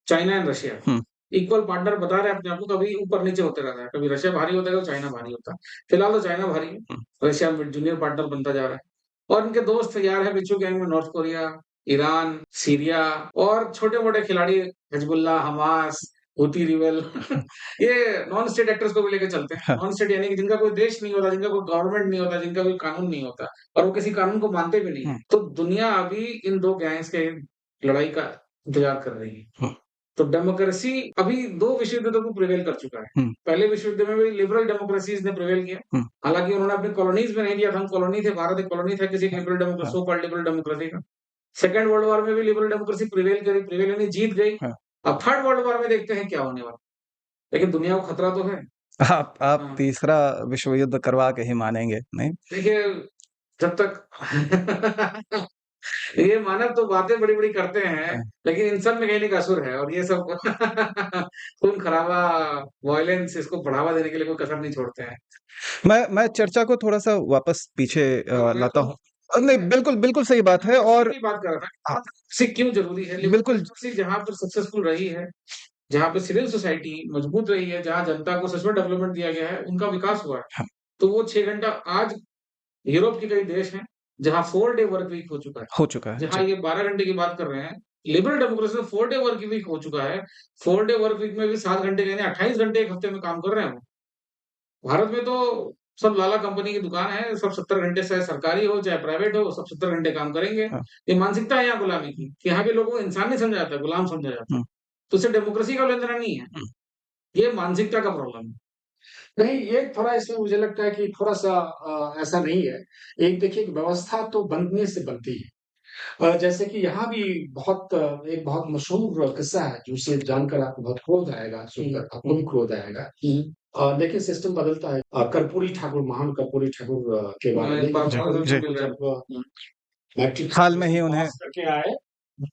China and Russia. Equal partner बता रहे हैं अपने आप को, कभी ऊपर नीचे होते रहता है, कभी रशिया भारी होता है तो चाइना भारी होता है। फिलहाल तो चाइना भारी है, रशिया जूनियर पार्टनर बनता जा रहा है। और इनके दोस्त यार है बिच्छू गैंग में नॉर्थ कोरिया, ईरान, सीरिया और छोटे मोटे खिलाड़ी, हिजबुल्लाह, हमास, हूती रिबेल। ये नॉन स्टेट एक्टर्स को भी लेके चलते हैं। नॉन स्टेट यानी कि जिनका कोई देश नहीं होता, जिनका कोई गवर्नमेंट नहीं होता, जिनका कोई कानून नहीं होता और वो किसी कानून को मानते भी नहीं। तो दुनिया अभी इन 2 गैंग्स के लड़ाई का इंतजार कर रही है। तो डेमोक्रेसी अभी 2 विश्व युद्धों को प्रिवेल कर चुका है। पहले विश्व युद्ध में भी लिबरल डेमोक्रेसीज ने प्रिवेल किया। हालांकि उन्होंने अपनी कॉलोनीज में नहीं दिया था, हम कॉलोनी थे, भारत एक कॉलोनी था किसी liberal democracy, so called liberal democracy का। सेकंड वर्ल्ड वॉर में भी लिबरल डेमोक्रेसी प्रिवेल करी, प्रिवेल यानी जीत गई। अब थर्ड वर्ल्ड वॉर में देखते हैं क्या होने वाला, लेकिन दुनिया को खतरा तो है। आप तीसरा विश्व युद्ध करवा के ही मानेंगे, नहीं? देखिए, जब तक ये मानव तो बातें बड़ी-बड़ी करते हैं, लेकिन इन सब में कहीं न कहीं असुर है और ये सब खून खराबा, वॉयलेंस, इसको बढ़ावा देने के लिए कोई कसर नहीं छोड़ते हैं। मैं चर्चा को थोड़ा-सा वापस पीछे मैं लाता तो हूँ। नहीं, बिल्कुल, बिल्कुल सही बात है। और की बात कर रहा था, हाँ, डेमोक्रेसी क्यों ज़रूरी है? बिल्कुल। डेमोक्रेसी जहाँ पर सक्सेसफुल रही है, जहाँ पे सिविल सोसाइटी मजबूत रही है, जहाँ जनता को सच में डेवलपमेंट दिया गया है, उनका विकास हुआ है। हाँ, तो वो 6 घंटा, आज यूरोप के कई देश हैं, जहाँ 4 डे वर्क वीक हो चुका है। हो चुका है। जहाँ जी। ये 12 घंटे की बात कर रहे हैं, लिबरल डेमोक्रेसी में 4 डे वर्क वीक हो चुका है। 4 डे वर्क वीक में भी 7 घंटे यानी 28 घंटे 1 हफ्ते में काम कर रहे हैं वो। भारत में तो सब लाला कंपनी की दुकान है, सब 70 घंटे, चाहे सरकारी हो, चाहे प्राइवेट हो, सब 70 घंटे काम करेंगे। हाँ। ये मानसिकता है यहाँ गुलामी की, कि यहाँ के लोगों को इंसान नहीं समझा जाता, गुलाम समझा जाता है। हुँ, तो इससे डेमोक्रेसी का लेना नहीं है, हुँ। ये मानसिकता का प्रॉब्लम है। नहीं, ये थोड़ा इसमें मुझे लगता है कि थोड़ा-सा ऐसा नहीं है। एक देखिए, व्यवस्था तो बनने से बनती है। जैसे कि यहाँ भी एक बहुत मशहूर किस्सा है, जिसे जानकर आपको बहुत क्रोध आएगा, सुनकर आपको भी क्रोध आएगा। लेकिन सिस्टम बदलता है। कर्पूरी ठाकुर, महान कर्पूरी ठाकुर के बारे में, जी, कर्पूरी जी। ठाकुर जब मैट्रिक हाल में ही उन्हें पास करके आए,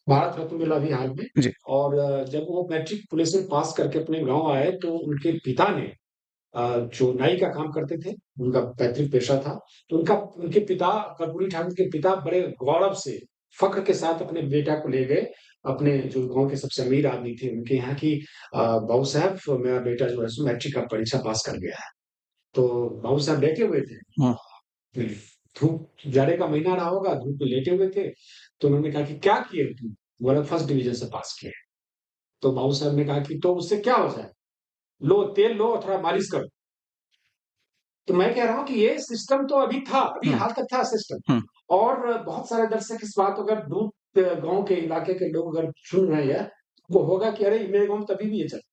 भारत रत्न मिला अभी हाल में, जी, और जब वो मैट्रिक पुलिस में पास करके अपने गाँव आए, तो उनके पिता ने जो नाई का काम करते थे, उनका पैतृक पेशा था, तो उनके पिता, कर्पूरी ठाकुर के पिता बड़े गौरव से, फ़ख्र के साथ अपने बेटा को ले गए, अपने जो गाँव के सबसे अमीर आदमी थे, उनके यहाँ कि बाबू साहब, मेरा बेटा जो है सो मैट्रिक का परीक्षा पास कर गया है। तो बाबू साहब लेटे हुए थे। हुँ, फिर धूप, जाड़े का महीना रहा होगा, धूप में लेटे हुए थे, तो उन्होंने कहा कि, "क्या किए तुम?" बोला, "फर्स्ट डिवीज़न से पास किए।" तो बाबू साहब ने कहा कि, "तो उससे क्या हो जाए? लो, तेल लो और थोड़ा मालिश करो।" तो मैं कह रहा हूँ कि ये सिस्टम तो अभी था, अभी हुँ, हाल तक था सिस्टम, हुँ, और बहुत सारे दर्शक इस बात को अगर दूर गाँव के इलाके के लोग अगर सुन रहे हैं, वो होगा कि अरे! मेरे गाँव में तभी भी ये चला।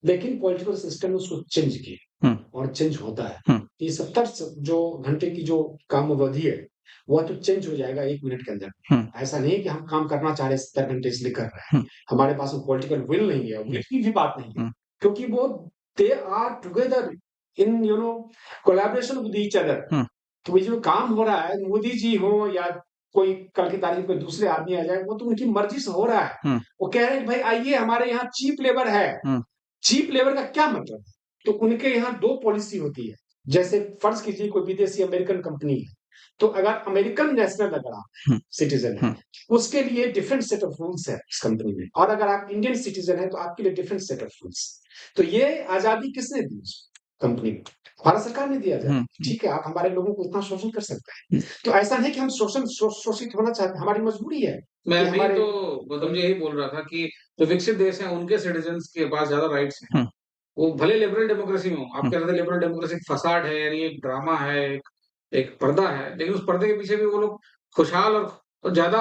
लेकिन पॉलिटिकल सिस्टम ने उसको चेंज किया, हुँ, और चेंज होता है। हुँ, ये 70 जो घंटे की जो काम अवधि है, वह तो चेंज हो जाएगा 1 मिनट के अंदर। हुँ, ऐसा नहीं है कि हम काम करना चाह रहे हैं 70 घंटे इसलिए कर रहे हैं। हुँ, हमारे पास वो पॉलिटिकल विल नहीं है, जी, विल की भी बात नहीं है। हुँ, क्योंकि वो they are together in collaboration with each other. Hmm, तो ये जो काम हो रहा है, मोदी जी हो या कोई कल की तारीख में दूसरे आदमी आ जाए, वो तो उनकी मर्ज़ी से हो रहा है। हुँ, वो कह रहे हैं कि भाई आइए, हमारे यहाँ चीप लेबर है। हुँ, चीप लेबर का क्या मतलब है? तो उनके यहाँ 2 पॉलिसी होती है। जैसे फ़र्ज़ कीजिए कोई विदेशी अमेरिकन कंपनी है, तो अगर अमेरिकन नेशनल अगर आप हुँ, सिटीज़न है, हुँ, उसके लिए डिफरेंट सेट ऑफ रूल्स है इस कंपनी में, और अगर आप इंडियन सिटीज़न है, तो आपके लिए डिफरेंट सेट ऑफ रूल्स। तो ये आज़ादी किसने दी उसको कंपनी को? भारत सरकार ने दी हुँ, आज़ादी। हुँ, ठीक है, आप हमारे लोगों को इतना शोषण कर सकते हैं। हुँ, तो ऐसा नहीं कि हम शोषित होना चाहते, हमारी मजबूरी है कि मैं भी हमारे तो गौतम जी यही बोल रहा था कि जो विकसित देश हैं, उनके सिटीज़न्स के पास ज़्यादा राइट्स हैं। हुँ, वो भले लिबरल डेमोक्रेसी में हो, आप हुँ, कह रहे थे लिबरल डेमोक्रेसी एक फसाड है, यानी एक ड्रामा है, एक एक पर्दा है, लेकिन उस पर्दे के पीछे भी वो लोग खुशहाल और ज़्यादा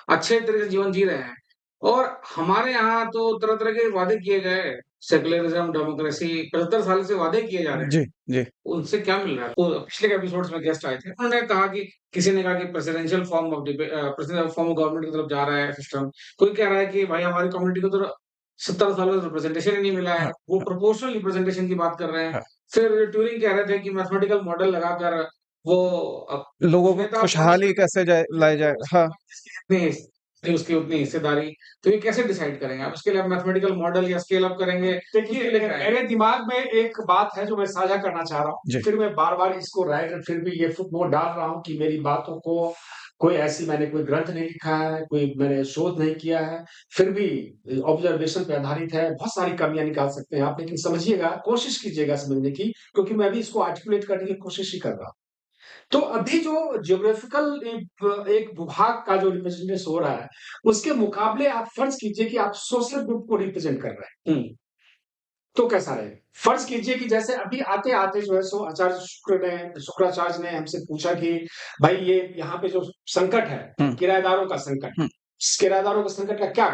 अच्छे तरीके से जीवन जी रहे हैं। और हमारे यहाँ तो तरह-तरह के वादे किए गए, सेक्युलरिज़्म, डेमोक्रेसी 75 साल से वादे किए जा रहे हैं। जी, जी, उनसे क्या मिल रहा है? तो पिछले एपिसोड्स में गेस्ट आए थे, उन्होंने कहा कि किसी ने कहा कि प्रेसिडेंशियल फॉर्म ऑफ गवर्नमेंट की तरफ जा रहा है सिस्टम। कोई कह रहा है कि भाई हमारी कम्युनिटी को तो 70 सालों से रिप्रेजेंटेशन ही नहीं मिला है। हाँ, वो हाँ, प्रोपोर्शनल रिप्रेजेंटेशन की बात कर रहे हैं। हाँ, फिर ट्यूरिंग कह रहे थे कि मैथमेटिकल मॉडल लगाकर वो लोगों कुछ को नेता अपॉइंट खुशहाली कैसे जाए लाया जाए हाँ, उसकी उतनी हिस्सेदारी, तो ये कैसे डिसाइड करेंगे आप? इसके लिए आप मैथमेटिकल मॉडल या स्केल अप करेंगे? देखिए, उसके लिए क्या है? मेरे दिमाग में एक बात है जो मैं साझा करना चाह रहा हूँ। जी, फिर मैं बार-बार इसको फिर भी ये फुटनोट डाल रहा हूँ कि मेरी बातों को मैंने कोई ग्रंथ नहीं लिखा है, कोई मैंने शोध नहीं किया है, फिर भी ऑब्जर्वेशन पे आधारित है। बहुत सारी कमियाँ निकाल सकते हैं आप, लेकिन समझिएगा, कोशिश कीजिएगा समझने की, क्योंकि मैं भी इसको आर्टिकुलेट करने की कोशिश ही कर रहा हूँ। तो अभी जो ज्योग्राफिकल एक विभाग का जो रिप्रेजेंटेशन हो रहा है, उसके मुकाबले आप फर्ज़ कीजिए कि आप सोशल ग्रुप को रिप्रेजेंट कर रहे हैं। तो कैसा रहेगा? फ़र्ज़ कीजिए कि जैसे अभी आते-आते जो है सो शुक्राचार्य ने हमसे पूछा कि भाई ये यहाँ पे जो संकट है, हुँ, किराएदारों का संकट, हुँ, इस किराएदारों के संकट का क्या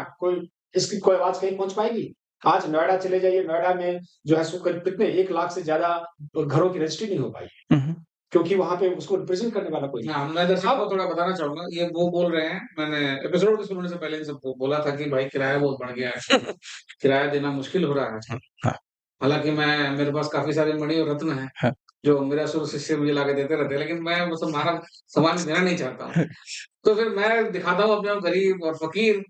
इसकी कोई आवाज़ कहीं पहुँच पाएगी? आज नोएडा चले जाइए, नोएडा में जो है सो करीब कितने 1 लाख से ज़्यादा घरों की रजिस्ट्री नहीं हो पाई है, हुँ, हुँ, क्योंकि वहाँ पे उसको रिप्रेज़ेंट करने वाला कोई नहीं हाँ, मैं दर्शकों को अब थोड़ा बताना चाहूँगा, ये वो बोल रहे हैं, मैंने एपिसोड के शुरू होने से पहले इनसे बोला था कि भाई किराया बहुत बढ़ गया है, किराया देना मुश्किल हो रहा है हाँ, आजकल। हाँ, हालाँकि मेरे पास काफ़ी सारे मणि और रत्न हैं, हाँ, जो मेरा शुरू शिष्य मुझे लाके देते रहते हैं, लेकिन मैं वो सब मारा सामान देना नहीं चाहता हूँ। तो फिर मैं दिखाता हूँ अपने आप गरीब और फ़कीर,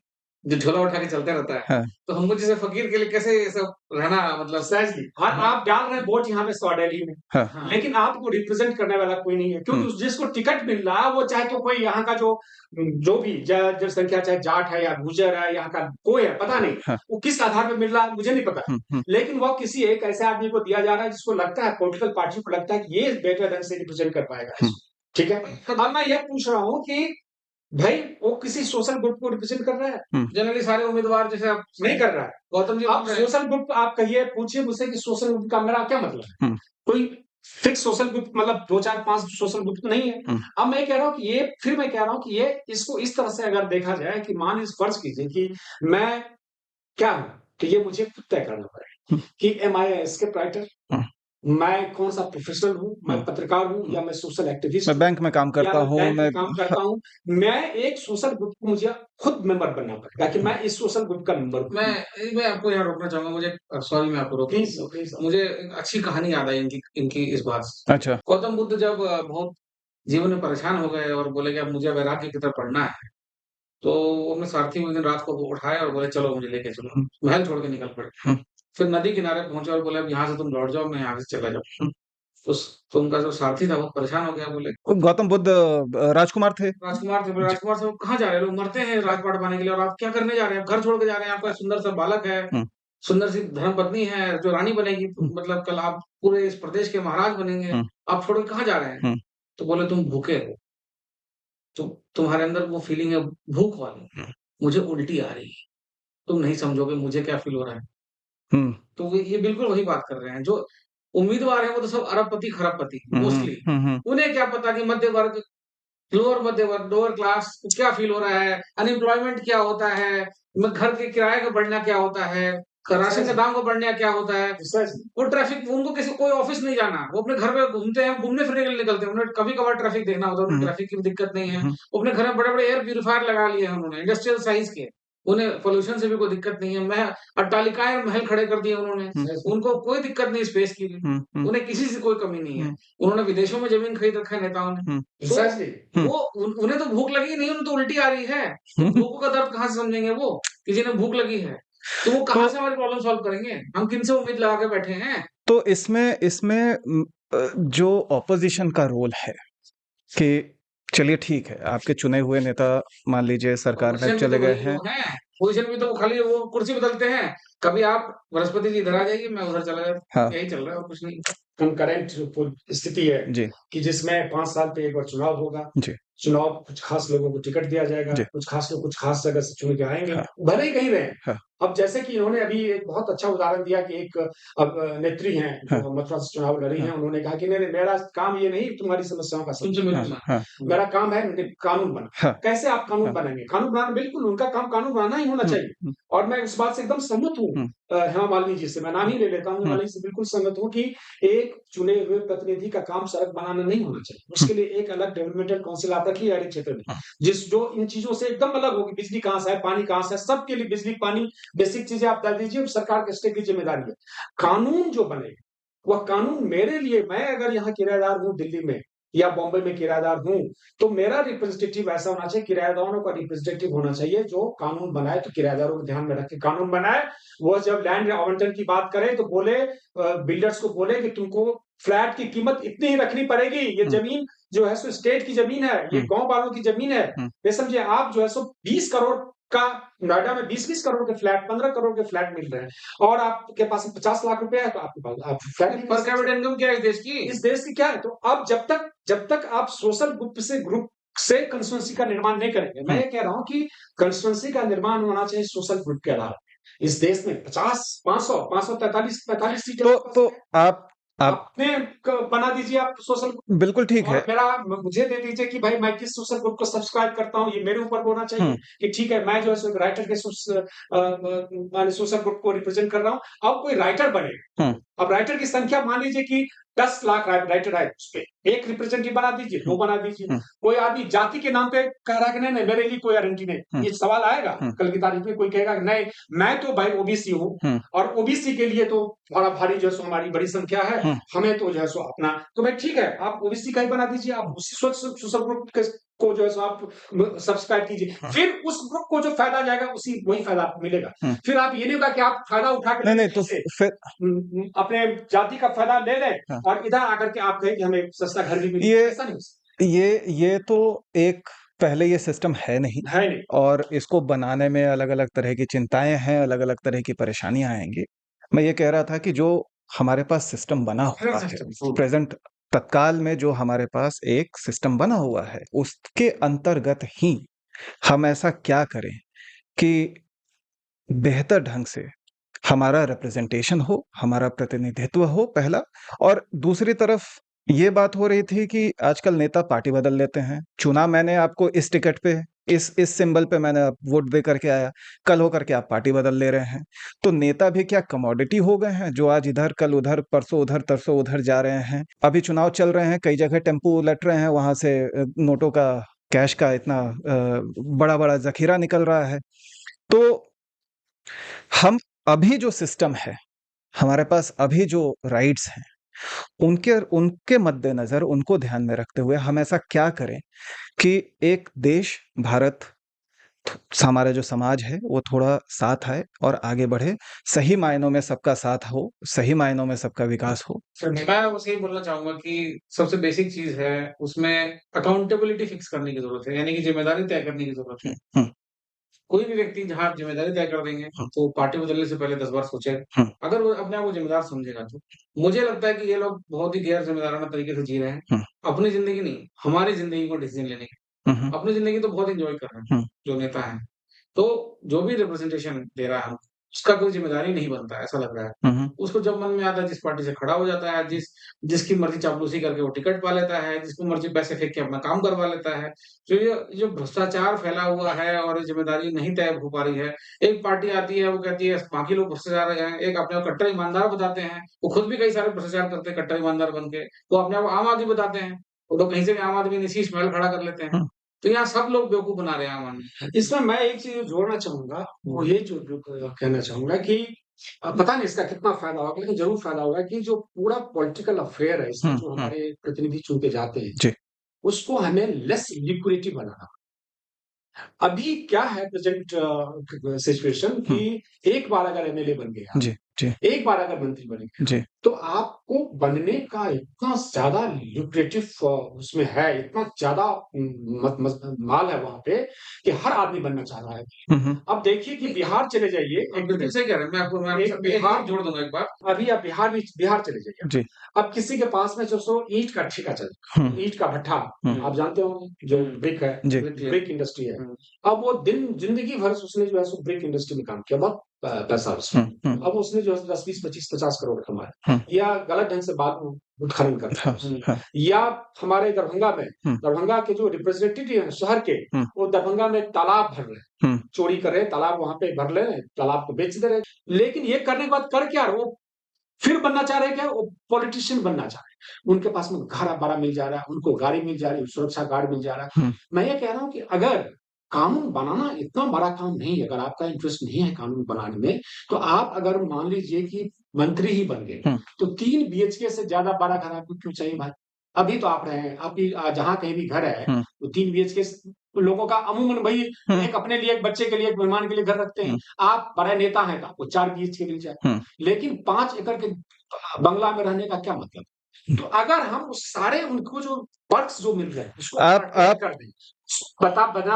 जो झोला उठा के चलते रहता है। हाँ, तो हमको जैसे फ़कीर के लिए कैसे ये सब रहना मतलब सहज नहीं। हाँ, हाँ, आप डाल रहे हैं वोट यहाँ पे 100 दिल्ली में, हाँ, हाँ, लेकिन आपको रिप्रेज़ेंट करने वाला कोई नहीं है, हुँ, क्योंकि जिसको टिकट मिल रहा है, वो चाहे तो कोई यहाँ का जो भी जनसंख्या, चाहे जाट है या गुर्जर है, यहाँ का कोई है, पता नहीं। हाँ, वो किस आधार पे मिल रहा है, मुझे नहीं पता। हुँ, हुँ, लेकिन वो किसी एक ऐसे आदमी को दिया जा रहा है, जिसको लगता है, पॉलिटिकल पार्टी को लगता है कि ये बेहतर ढंग से रिप्रेज़ेंट कर पाएगा हुँ, इसको। ठीक है? अब मैं ये पूछ रहा हूँ कि भई, वो किसी सोशल ग्रुप को रिप्रेज़ेंट कर रहा है? हुँ, जनरली सारे उम्मीदवार जैसे आप नहीं कर रहा है। गौतम जी आप बोल रहे हैं सोशल ग्रुप आप कहिए, पूछिए मुझसे कि सोशल ग्रुप का मेरा क्या मतलब है? हुँ, कोई फिक्स सोशल ग्रुप मतलब 2, 4, 5 सोशल ग्रुप तो नहीं है। हुँ, अब मैं कह रहा हूँ कि मैं कह रहा हूँ कि ये इसको इस तरह से अगर देखा जाए कि फ़र्ज़ कीजिए कि मैं क्या हूँ? तो ये मुझे खुद तय करना पड़ेगा हुँ, कि am I a script writer? हुँ, मैं कौन-सा प्रोफ़ेशनल हूँ, मैं हुँ, पत्रकार हूँ हुँ। या मैं सोशल एक्टिविस्ट मैं हूँ बैंक में काम या करता मैं हूँ, बैंक मैं में काम हाँ, करता हूँ। मैं एक सोशल ग्रुप को मुझे खुद मेंबर बनना पड़ेगा कि हुँ, मैं इस सोशल ग्रुप का मेंबर हूँ। मैं आपको यहाँ रोकना चाहूँगा मुझे सॉरी मैं आपको रोक रहा प्लीज़, हूँ। प्लीज़। मुझे एक अच्छी कहानी याद आई इनकी इनकी इस बात से। अच्छा, गौतम बुद्ध जब बहुत जीवन में परेशान हो गए और बोले कि अब मुझे वैराग्य की तरफ बढ़ना है, तो वो अपने सारथी को एक दिन रात को उठाए और बोले चलो मुझे लेके चलो। हुँ, महल छोड़ के निकल पड़े। हुँ, फिर नदी किनारे पहुँचे और बोले अब यहाँ से तुम लौट जाओ, मैं यहाँ से चला जाऊँ। हुँ। उस तो उनका जो सारथी था वो परेशान हो गया बोले गौतम बुद्ध राजकुमार थे? राजकुमार थे, बोले जी। राजकुमार साहब कहाँ जा रहे हैं? लोग मरते हैं राजपाट पाने के लिए और आप क्या करने जा रहे हैं? आप घर छोड़ के जा रहे हैं, आपका सुंदर सा बालक है, हुँ, सुंदर सी धर्मपत्नी है, जो रानी बनेगी हुँ, मतलब कल आप पूरे इस प्रदेश के महाराज बनेंगे, हुँ, आप छोड़ के कहाँ जा रहे हैं? हुँ, तो बोले तुम भूखे हो, तुम्हारे अंदर वो फीलिंग है भूख वाली, हुँ, मुझे उल्टी आ रही है, तुम नहीं समझोगे मुझे क्या फील हो रहा है। हुँ, तो वो ये बिल्कुल वही बात कर रहे हैं, जो उम्मीदवार हैं वो तो सब अरबपति, खरबपति हुँ, हुँ, मोस्टली। हुँ, हुँ, उन्हें क्या पता कि मध्य वर्ग लोअर मध्य वर्ग, लोअर क्लास को क्या फ़ील हो रहा है, अनएम्प्लॉयमेंट क्या होता है, म घर के किराए का बढ़ना क्या होता है, राशन का प्रिसाइज़ली, दाम का बढ़ना क्या होता है। प्रिसाइज़ली। वो ट्रैफिक उनको किसी कोई ऑफ़िस नहीं जाना, वो अपने घर में घूमते हैं, घूमने-फिरने के लिए निकलते हैं, उन्हें कभी-कभार ट्रैफिक देखना होता है, उन्हें हुँ, ट्रैफिक की भी दिक्कत नहीं है। हुँ, वो अपने घर में बड़े-बड़े एयर प्यूरीफायर लगा लिए हैं उन्होंने, इंडस्ट्रियल साइज़ के। उन्हें पॉल्यूशन से भी कोई दिक्कत नहीं है, अट्टालिकाएँ, महल खड़े कर दिए उन्होंने, हुँ, प्रिसाइज़ली। उनको कोई दिक्कत नहीं स्पेस की भी, हुँ, हुँ, उन्हें किसी से कोई कमी नहीं है। हुँ, उन्होंने विदेशों में ज़मीन खरीद रखा है नेताओं ने। हुँ, तो प्रिसाइज़ली। हुँ, वो उन्हें तो भूख लगी नहीं, उन्हें तो उल्टी आ रही है। तो हुँ। भूख का दर्द कहाँ से समझेंगे वो, कि जिन्हें भूख लगी है। तो वो तो कहाँ से हमारी प्रॉब्लम सॉल्व करेंगे? हम किनसे उम्मीद लगा के बैठे हैं? तो इसमें इसमें जो ऑपोज़िशन का रोल है कि चलिए ठीक है, आपके चुने हुए नेता मान लीजिए सरकार में पोज़ीशन भी चले तो गए वही हैं। लोग हैं, पोज़ीशन भी तो वो खाली वो कुर्सी बदलते हैं। कभी आप बृहस्पति जी इधर आ जाइए, मैं उधर चला जाता हाँ, यही चल रहा है और कुछ नहीं। कंकरेंट जो स्थिति है जी, कि जिसमें 5 साल पे एक बार चुनाव होगा। जी, चुनाव कुछ खास लोगों को टिकट दिया जाएगा, जी, कुछ खास लोग कुछ खास जगह से चुन के आएँगे, हाँ, भले ही कहीं रहें। हाँ, अब जैसे कि इन्होंने अभी एक बहुत अच्छा उदाहरण दिया कि एक नेत्री हैं हाँ, जो मथुरा से चुनाव लड़ी हाँ, हैं, उन्होंने कहा कि नहीं-नहीं मेरा काम ये नहीं तुम्हारी समस्याओं का तुमसे समाधान हाँ, मिलूँगा। हाँ, मेरा काम है कानून बनाना। हाँ, कैसे आप कानून हाँ, बनाएँगे? कानून बनाना बिल्कुल उनका काम कानून बनाना ही होना हुँ, चाहिए हुँ, और मैं उस बात से एकदम सहमत हूँ हुँ, हेमा मालिनी जी से, मैं नाम ही ले लेता हूँ, हेमा हुँ, मालिनी से बिल्कुल सहमत हूँ कि एक चुने हुए प्रतिनिधि का काम सड़क बनाना नहीं होना चाहिए। हुँ, उसके लिए एक अलग डेवलपमेंटल काउंसिल आप रखिए हर एक क्षेत्र में, हाँ, जो इन चीज़ों से एकदम अलग होगी, बिजली कहाँ से है, पानी कहाँ से है, सबके लिए बिजली, पानी, बेसिक चीज़ें आप डाल दीजिए, सरकार के स्टेट की ज़िम्मेदारी है। कानून जो बनेगा, वह कानून मेरे लिए मैं अगर यहाँ किराएदार हूँ दिल्ली में या बॉम्बे में किराएदार हूँ, तो मेरा रिप्रेजेंटेटिव ऐसा होना चाहिए, किराएदारों का रिप्रेजेंटेटिव होना चाहिए जो कानून बनाए तो किराएदारों को ध्यान में रख के कानून बनाए। वो जब लैंड आवंटन की बात करे तो बोले बिल्डर्स को बोले कि तुमको फ्लैट की कीमत इतनी ही रखनी पड़ेगी, ये हुँ, ज़मीन जो है सो स्टेट की ज़मीन है, ये हुँ, गाँव वालों की ज़मीन है। हुँ, ये समझिए आप जो है सो 20 करोड़ का नोएडा में 20-20 करोड़ के फ्लैट, 15 करोड़ के फ्लैट मिल रहे हैं और आपके पास 50 लाख रुपए है तो आपके पास आप फ्लैट नहीं ले पर सकते। कैपिटा इनकम क्या है इस देश की? इस देश की क्या है? तो अब जब तक आप सोशल ग्रुप से कंस्टिट्यूएंसी का निर्माण नहीं करेंगे, मैं हुँ। ये कह रहा हूँ कि कंस्टिट्यूएंसी का निर्माण होना चाहिए सोशल ग्रुप के आधार पे। इस देश में 50, 500, 543, 45 सीटें तो आपके पास तो है। आप अपने बना दीजिए आप सोशल बिल्कुल ठीक है। और मुझे दे दीजिए कि भाई मैं किस सोशल ग्रुप को सब्सक्राइब करता हूँ, ये मेरे ऊपर होना चाहिए हुँ, कि ठीक है, मैं जो है सो एक राइटर के माने सोशल ग्रुप को रिप्रेजेंट कर रहा हूँ। अब कोई राइटर बनेगा, हुँ, अब राइटर की संख्या मान लीजिए कि 10 लाख राइटर आए उसपे, एक रिप्रेजेंटेटिव बना दीजिए, हुँ, 2 बना दीजिए। हुँ, कोई आदमी जाति के नाम पे कह रहा है कि नहीं-नहीं मेरे लिए कोई गारंटी नहीं। हुँ, ये सवाल आएगा हुँ, कल की तारीख में कोई कहेगा कि नहीं, मैं तो भाई ओबीसी हूँ हुँ, और ओबीसी के लिए तो बड़ा भारी जो है सो हमारी बड़ी संख्या है, हुँ, हमें तो जो है सो अपना तो भाई ठीक है, आप ओबीसी का ही बना दीजिए, आप उसी सोशल ग्रुप को जो है सो आप सब्सक्राइब कीजिए। हुँ, फिर उस ग्रुप को जो फ़ायदा जाएगा उसी वही फ़ायदा आपको मिलेगा। हुँ। फिर आप ये नहीं होगा कि आप फ़ायदा उठा के नहीं, लगे नहीं तो कहीं से फिर अपने जाति का फ़ायदा ले लें हाँ, और इधर आकर के आप कहें कि हमें सस्ता घर भी मिल ये ऐसा नहीं हो सकता। ये तो एक पहले ये सिस्टम है नहीं है नहीं। और इसको बनाने में अलग-अलग तरह की चिंताएँ हैं, अलग-अलग तरह की परेशानियाँ आएँगी। मैं ये कह रहा था कि जो हमारे पास सिस्टम बना हुआ है, प्रेज़ेंट तत्काल में जो हमारे पास एक सिस्टम बना हुआ है, उसके अंतर्गत ही हम ऐसा क्या करें कि बेहतर ढंग से हमारा रिप्रेजेंटेशन हो, हमारा प्रतिनिधित्व हो पहला और दूसरी तरफ ये बात हो रही थी कि आजकल नेता पार्टी बदल लेते हैं। चुना मैंने आपको इस टिकट पे इस सिंबल पे मैंने वोट दे करके आया, कल हो करके आप पार्टी बदल ले रहे हैं। तो नेता भी क्या कमोडिटी हो गए हैं, जो आज इधर, कल उधर, परसों उधर, तरसों उधर जा रहे हैं। अभी चुनाव चल रहे हैं, कई जगह टेम्पू उलट रहे हैं, वहां से नोटों का, कैश का इतना बड़ा बड़ा जखीरा निकल रहा है। तो हम अभी जो सिस्टम है, हमारे पास अभी जो राइट्स हैं, उनके उनके मद्देनजर, उनको ध्यान में रखते हुए हम ऐसा क्या करें कि एक देश भारत, हमारा जो समाज है वो थोड़ा साथ आए और आगे बढ़े, सही मायनों में सबका साथ हो, सही मायनों में सबका विकास हो। मैं बस यही बोलना चाहूँगा कि सबसे बेसिक चीज़ है, उसमें अकाउंटेबिलिटी फिक्स करने की ज़रूरत है, यानी कि ज़िम्मेदारी तय करने की ज़रूरत है। हुँ, हुँ, कोई भी व्यक्ति जहाँ आप ज़िम्मेदारी तय कर देंगे, हुँ, तो पार्टी बदलने से पहले 10 बार सोचेगा। हुँ, अगर वो अपने आप को ज़िम्मेदार समझेगा तो। मुझे लगता है कि ये लोग बहुत ही गैर ज़िम्मेदाराना तरीके से जी रहे हैं। हुँ, अपनी ज़िंदगी नहीं, हमारी ज़िंदगी को डिसीज़न लेने की। हुँ, हुँ, अपनी ज़िंदगी तो बहुत एन्जॉय कर रहे हैं, हुँ, जो नेता हैं। तो जो भी रिप्रेज़ेंटेशन दे रहा है हमको, उसका कोई ज़िम्मेदारी नहीं बनता है, ऐसा लग रहा है। हुँ, हुँ, उसको जब मन में आता है जिस पार्टी से खड़ा हो जाता है, जिसकी मर्ज़ी चापलूसी करके वो टिकट पा लेता है, जिसको मर्ज़ी पैसे फेंक के अपना काम करवा लेता है। तो ये जो भ्रष्टाचार फैला हुआ है और ज़िम्मेदारी नहीं तय हो पा रही है। एक पार्टी आती है, वो कहती है बाकी लोग भ्रष्टाचार हैं, एक अपने आप कट्टर ईमानदार बताते हैं। वो खुद भी कई सारे भ्रष्टाचार करते हैं कट्टर ईमानदार बन के। वो अपने आप को आम आदमी बताते हैं। वो लोग कहीं से भी आम आदमी ने शीश महल खड़ा कर लेते हैं। हुँ, तो यहाँ सब लोग बेवकूफ़ बना रहे हैं आम आदमी। इसमें मैं एक चीज़ जोड़ना चाहूँगा, वो ये जो कहना चाहूँगा कि पता नहीं इसका कितना फ़ायदा होगा, लेकिन ज़रूर फ़ायदा होगा कि जो पूरा पॉलिटिकल अफ़ेयर है, इसमें हुँ, जो हुँ, हमारे प्रतिनिधि चुन के जाते हैं, जी, उसको हमें लेस लिक्विडिटी बनाना। अभी क्या है प्रेज़ेंट सिचुएशन हुँ, कि एक बार अगर एमएलए बन गए आप, जी, जी, एक बार अगर मंत्री बन गए, जी, तो आपको बनने का इतना ज़्यादा ल्यूक्रेटिव उसमें है, इतना ज़्यादा मत मस माल है वहाँ पे कि हर आदमी बनना चाह रहा है। हुँ, हुँ, अब देखिए कि बिहार चले जाइए, आप एक बिल्कुल सही कह रहे हैं। मैं आपको मैं आपके एक साथ एक बिहार चीज़ जोड़ दूँगा एक बात। अभी आप बिहार चले जाइए। जी, अब किसी के पास में जो सो ईंट का ठेका चल हुँ, ईंट का भट्ठा, हुँ, आप जानते होंगे जो ब्रिक है, जी, ब्रिक इंडस्ट्री है। हुँ, अब वो दिन ज़िंदगी भर उसने जो है सो ब्रिक इंडस्ट्री में काम किया, बहुत पैसा है उसमें। हुँ, हुँ, अब उसने जो है 10, 20, 25, 50 करोड़ कमाए हुँ, या गलत ढंग से बालू उत्खनन करता है हाँ, उसमें। हाँ, या हमारे हुँ, दरभंगा के जो रिप्रेजेंटेटिव हैं शहर के, हुँ, वो दरभंगा में तालाब भर रहे हैं, हुँ, चोरी कर रहे हैं, तालाब वहाँ पे भर ले रहे हैं, तालाब को बेच दे रहे हैं। लेकिन ये करने के बाद कर क्या रहे हैं? वो फिर बनना चाह रहे हैं क्या? वो पॉलिटिशियन बनना चाह रहे हैं। उनके पास में घर बड़ा मिल जा रहा है, उनको गाड़ी मिल जा रही है, सुरक्षा गार्ड मिल जा रहा है। हुँ, मैं ये कह रहा हूँ कि अगर कानून बनाना इतना बड़ा काम नहीं है, अगर आपका इंटरेस्ट नहीं है कानून बनाने में, तो आप अगर मान लीजिए कि मंत्री ही बन गए, हुँ, तो 3 बीएचके से ज़्यादा बड़ा घर आपको क्यों चाहिए भाई? अभी तो आप रहे हैं, आपकी जहाँ कहीं भी घर है, हुँ, तो 3 बीएचके लोगों का अमूमन भई हुँ, एक अपने लिए, एक बच्चे के लिए, एक मेहमान के लिए घर रखते हैं। हुँ, आप बड़े नेता हैं तो आपको 4 बीएचके मिल जाए। हुँ, लेकिन 5 एकड़ के बंगला में रहने का क्या मतलब? हुँ। तो अगर हम उस सारे उनको जो पर्क्स जो मिल रहे हैं, उसको आप प्रोटेक्ट कर दें,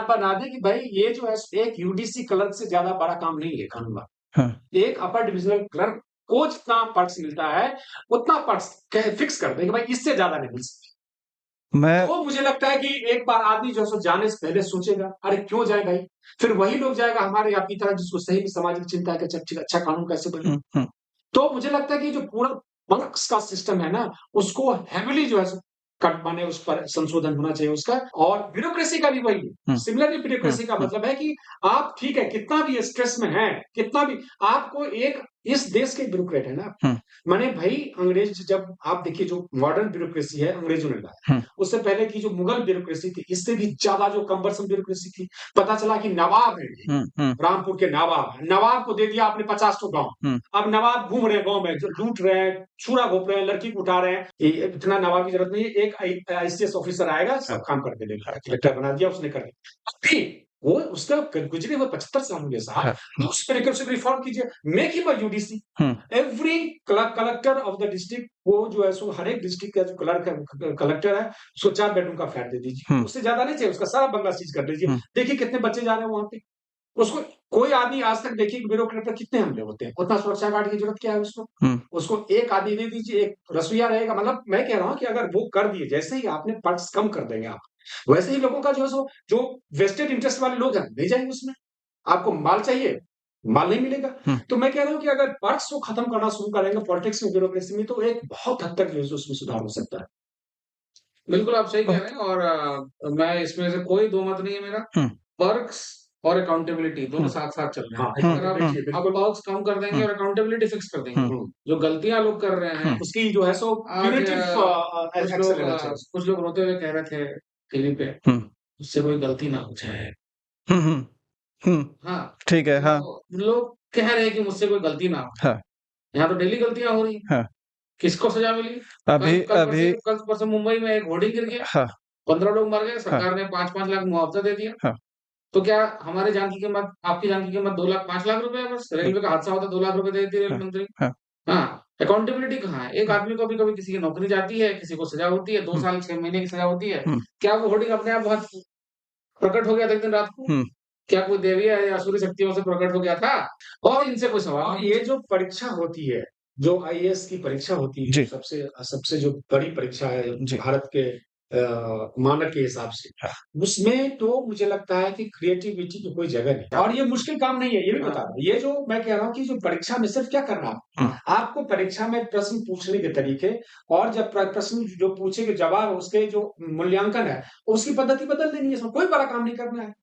बना दें कि भाई ये जो है एक यूडीसी क्लर्क से ज़्यादा बड़ा काम नहीं है कानून का। हाँ, एक अपर डिविजनल क्लर्क को जितना पर्क्स मिलता है, उतना पर्क्स कहे फिक्स कर दें कि भाई इससे ज़्यादा नहीं मिल सकता। मैं तो मुझे लगता है कि एक बार आदमी जो है सो जाने से पहले सोचेगा, अरे क्यों जाए भाई? फिर वही लोग जाएगा हमारे आपकी तरह जिसको सही में सामाजिक चिंता है कि अच्छा अच्छा कानून कैसे बने। हुँ, हुँ, तो मुझे लगता है कि जो पूरा पर्क्स का सिस्टम है ना, उसको हेवीली जो है सो कट माने उस पर संशोधन होना चाहिए उसका। और ब्यूरोक्रेसी का भी वही है। हुँ, सिमिलरली हुँ, ब्यूरोक्रेसी का हुँ, मतलब है कि आप ठीक है, कितना भी स्ट्रेस में हैं, कितना भी आपको एक इस देश के ब्यूरोक्रेट है ना, हुँ, माने भई अंग्रेज जब आप देखिए जो मॉडर्न ब्यूरोक्रेसी है अंग्रेजों ने लाया। हुँ, उससे पहले की जो मुगल ब्यूरोक्रेसी थी, इससे भी ज़्यादा जो कम्बरसम ब्यूरोक्रेसी थी। पता चला कि नवाब है हुँ, हुँ, रामपुर के नवाब हैं। नवाब को दे दिया आपने 50 ठो गाँव। हुँ, अब नवाब घूम रहे हैं गाँव में, जो लूट रहे हैं, छुरा घोंप रहे हैं, लड़की को उठा रहे हैं। ये इतना नवाब की ज़रूरत नहीं है, एक आईसीएस ऑफिसर आएगा, हाँ, सब काम करके देगा। हाँ, कलेक्टर बना दिया, उसने कर दिया। अभी वो उसका गुज़रे हुए 75 साल हो गए साहब, हाँ, तो उस तरीके से रिफॉर्म कीजिए। Make him a UDC. Hmm, every collector of the district, वो जो है सो हर एक डिस्ट्रिक्ट का जो क्लर्क है, कलेक्टर है, उसको 4 बेडरूम का फ्लैट दे दीजिए। हुँ, उससे ज़्यादा नहीं चाहिए, उसका सारा बंगला सीज़ कर दीजिए। हुँ, देखिए कितने बच्चे जा रहे हैं वहाँ पे। उसको कोई आदमी आज तक देखिए कि ब्यूरोक्रेट पर कितने हमले होते हैं, उतना सुरक्षा गार्ड की जरूरत क्या है उसको? हुँ, उसको एक आदमी दे दीजिए, एक रसोइया रहेगा। मतलब मैं कह रहा हूँ कि अगर वो कर दिए, जैसे ही आपने पर्क्स कम कर देंगे आप, वैसे ही लोगों का जो है सो जो वेस्टेड इंटरेस्ट वाले लोग हैं, नहीं जाएँगे उसमें। आपको माल चाहिए, माल नहीं मिलेगा। हुँ। तो मैं कह रहा हूँ कि अगर पर्क्स को खत्म करना शुरू करेंगे पॉलिटिक्स में, ब्यूरोक्रेसी में, तो एक बहुत हद तक जो है सो उसमें सुधार हो सकता है। बिल्कुल आप सही कह रहे बहुत हैं और मैं इसमें से कोई दो मत नहीं है मेरा। हुँ, पर्क्स और अकाउंटेबिलिटी दोनों हुँ। साथ-साथ चल रहे हाँ, हैं। अगर आप accountability आप बिल्कुल। पर्क्स कम कर देंगे हुँ। और अकाउंटेबिलिटी फिक्स कर देंगे, हुँ। हुँ, जो गलतियाँ लोग कर रहे हैं, हुँ। उसकी जो है सो आज punitive कुछ एक्शन लोग लेना चाहिए। कुछ लोग रोते हुए कह रहे थे टीवी पे, हुँ। मुझसे कोई गलती ना हो जाए। हुँ, हुँ। हुँ। हाँ, ठीक है, हाँ, तो लोग कह रहे हैं कि मुझसे कोई गलती ना हो। हाँ, यहाँ तो डेली गलतियाँ हो रही हैं। हाँ। किसको सज़ा मिली? कल अभी कल अभी परसों कल परसों मुंबई में एक होर्डिंग गिर गया, हाँ, 15 लोग मर गए, हाँ, सरकार ने 5-5 लाख मुआवज़ा दे दिया। हाँ, तो क्या हमारे जान की कीमत आपकी जान की कीमत 2 लाख 5 लाख रुपए है बस? हाँ, रेलवे का हादसा होता है 2 लाख रुपए दे देती है रेल हाँ, मंत्री। हाँ, हाँ, अकाउंटेबिलिटी कहाँ है? एक हुँ, आदमी को कभी-कभी किसी की नौकरी जाती है, किसी को सज़ा होती है, 2 हुँ, साल 6 महीने की सज़ा होती है। हुँ, क्या वो होर्डिंग अपने आप बहुत प्रकट हो गया था एक दिन रात को? हुँ, क्या कोई दैवीय या आसुरी शक्तियों से प्रकट हो गया था? और इनसे कोई सवाल और नहीं ये पूछे। जो परीक्षा होती है, जो आईएएस की परीक्षा होती है, जो जी, सबसे सबसे जो बड़ी परीक्षा है जी, भारत के मानक के हिसाब से, हाँ, उसमें तो मुझे लगता है कि क्रिएटिविटी की कोई जगह नहीं। और ये मुश्किल काम नहीं है, ये भी बता हाँ, रहा हूँ। ये जो मैं कह रहा हूँ कि जो परीक्षा में सिर्फ क्या करना है, हुँ, आपको परीक्षा में प्रश्न पूछने के तरीके और जब प्रश्न जो पूछे के जवाब उसके जो मूल्यांकन है, उसकी पद्धति बदल देनी है, इसमें कोई बड़ा काम नहीं करना है।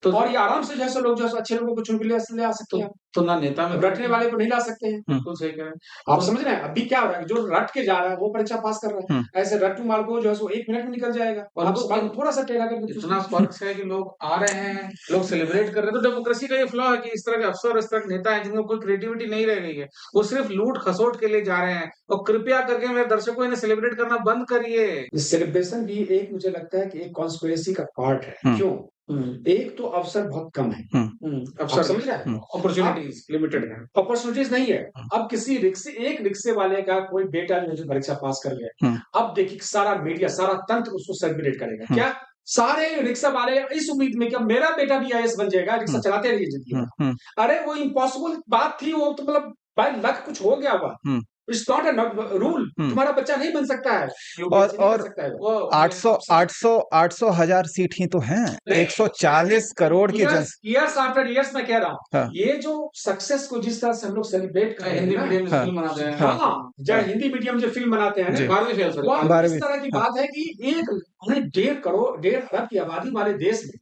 तो और ये आराम से जैसे लोग जो है सो अच्छे लोगों को चुन के ले आ सकते तो हैं आप। तो ना नेता में अब रटने क्रिएटिविटी वाले को नहीं ला सकते हैं। हुँ, बिल्कुल सही कह रहे हैं। आप तो समझ रहे हैं? अभी क्या हो रहा है, जो रट के जा रहा है वो परीक्षा पास कर रहा हुँ, है। ऐसे रट्टू माल को जो है सो 1 मिनट में निकल जाएगा। आप उनको सवाल इन को थोड़ा-सा टेढ़ा करके पूछ इतना लीजिए। फ़र्क है कि लोग आ रहे हैं, लोग सेलिब्रेट कर रहे हैं, तो डेमोक्रेसी का ये फ्लॉ है कि इस तरह के अफ़सर, इस तरह के नेता हैं जिनमें कोई क्रिएटिविटी नहीं रह गई है। वो सिर्फ़ लूट-खसोट के लिए जा रहे हैं और कृपया करके मेरे दर्शकों इन्हें सेलिब्रेट करना बंद करिए। सेलिब्रेशन भी एक मुझे लगता है कि एक कॉन्स्पिरेसी का पार्ट है। हुँ, क्यों? हुँ, एक तो अवसर बहुत कम है। हुँ, आप अफ़सर समझ नहीं, रहे हैं? हुँ, अब अपॉर्च्युनिटीज़ लिमिटेड हैं। अपॉर्च्युनिटीज़ नहीं है। हुँ, अब किसी एक रिक्शे वाले का कोई बेटा जो है परीक्षा पास कर गया। हुँ, अब देखिए सारा मीडिया, सारा तंत्र उसको सेलिब्रेट करेगा। हुँ, क्या? सारे रिक्शा वाले इस उम्मीद में कि अब मेरा बेटा भी आईएएस बन जाएगा, रिक्शा हुँ, चलाते रहिए ज़िंदगी हुँ, भर। हुँ, अरे वो इम्पॉसिबल बात थी, वो तो मतलब बाय लक कुछ हो गया होगा। हुँ, इट्स नॉट अ रूल। हुँ। तुम्हारा बच्चा नहीं बन सकता है, और यूपीएससी नहीं कर और सकता है वो। वो वो 800 आप समझ 800 800 हज़ार सीट ही तो हैं। नहीं, 140 करोड़ की ईयर्स जनस ईयर्स आफ्टर ईयर्स मैं कह रहा हूँ, हाँ, ये जो सक्सेस को जिस तरह से हम लोग सेलिब्रेट कर रहे हैं हिंदी ना, मीडियम में हाँ, फ़िल्म बनाते हैं। हाँ, हाँ, हाँ, जब हिंदी मीडियम जो फ़िल्म बनाते हैं ना, जी, 12वीं फ़ेल सॉरी वो 12वीं इस 12वीं तरह की हाँ, बात है कि एक हमने 1.5 अरब की आबादी वाले देश में,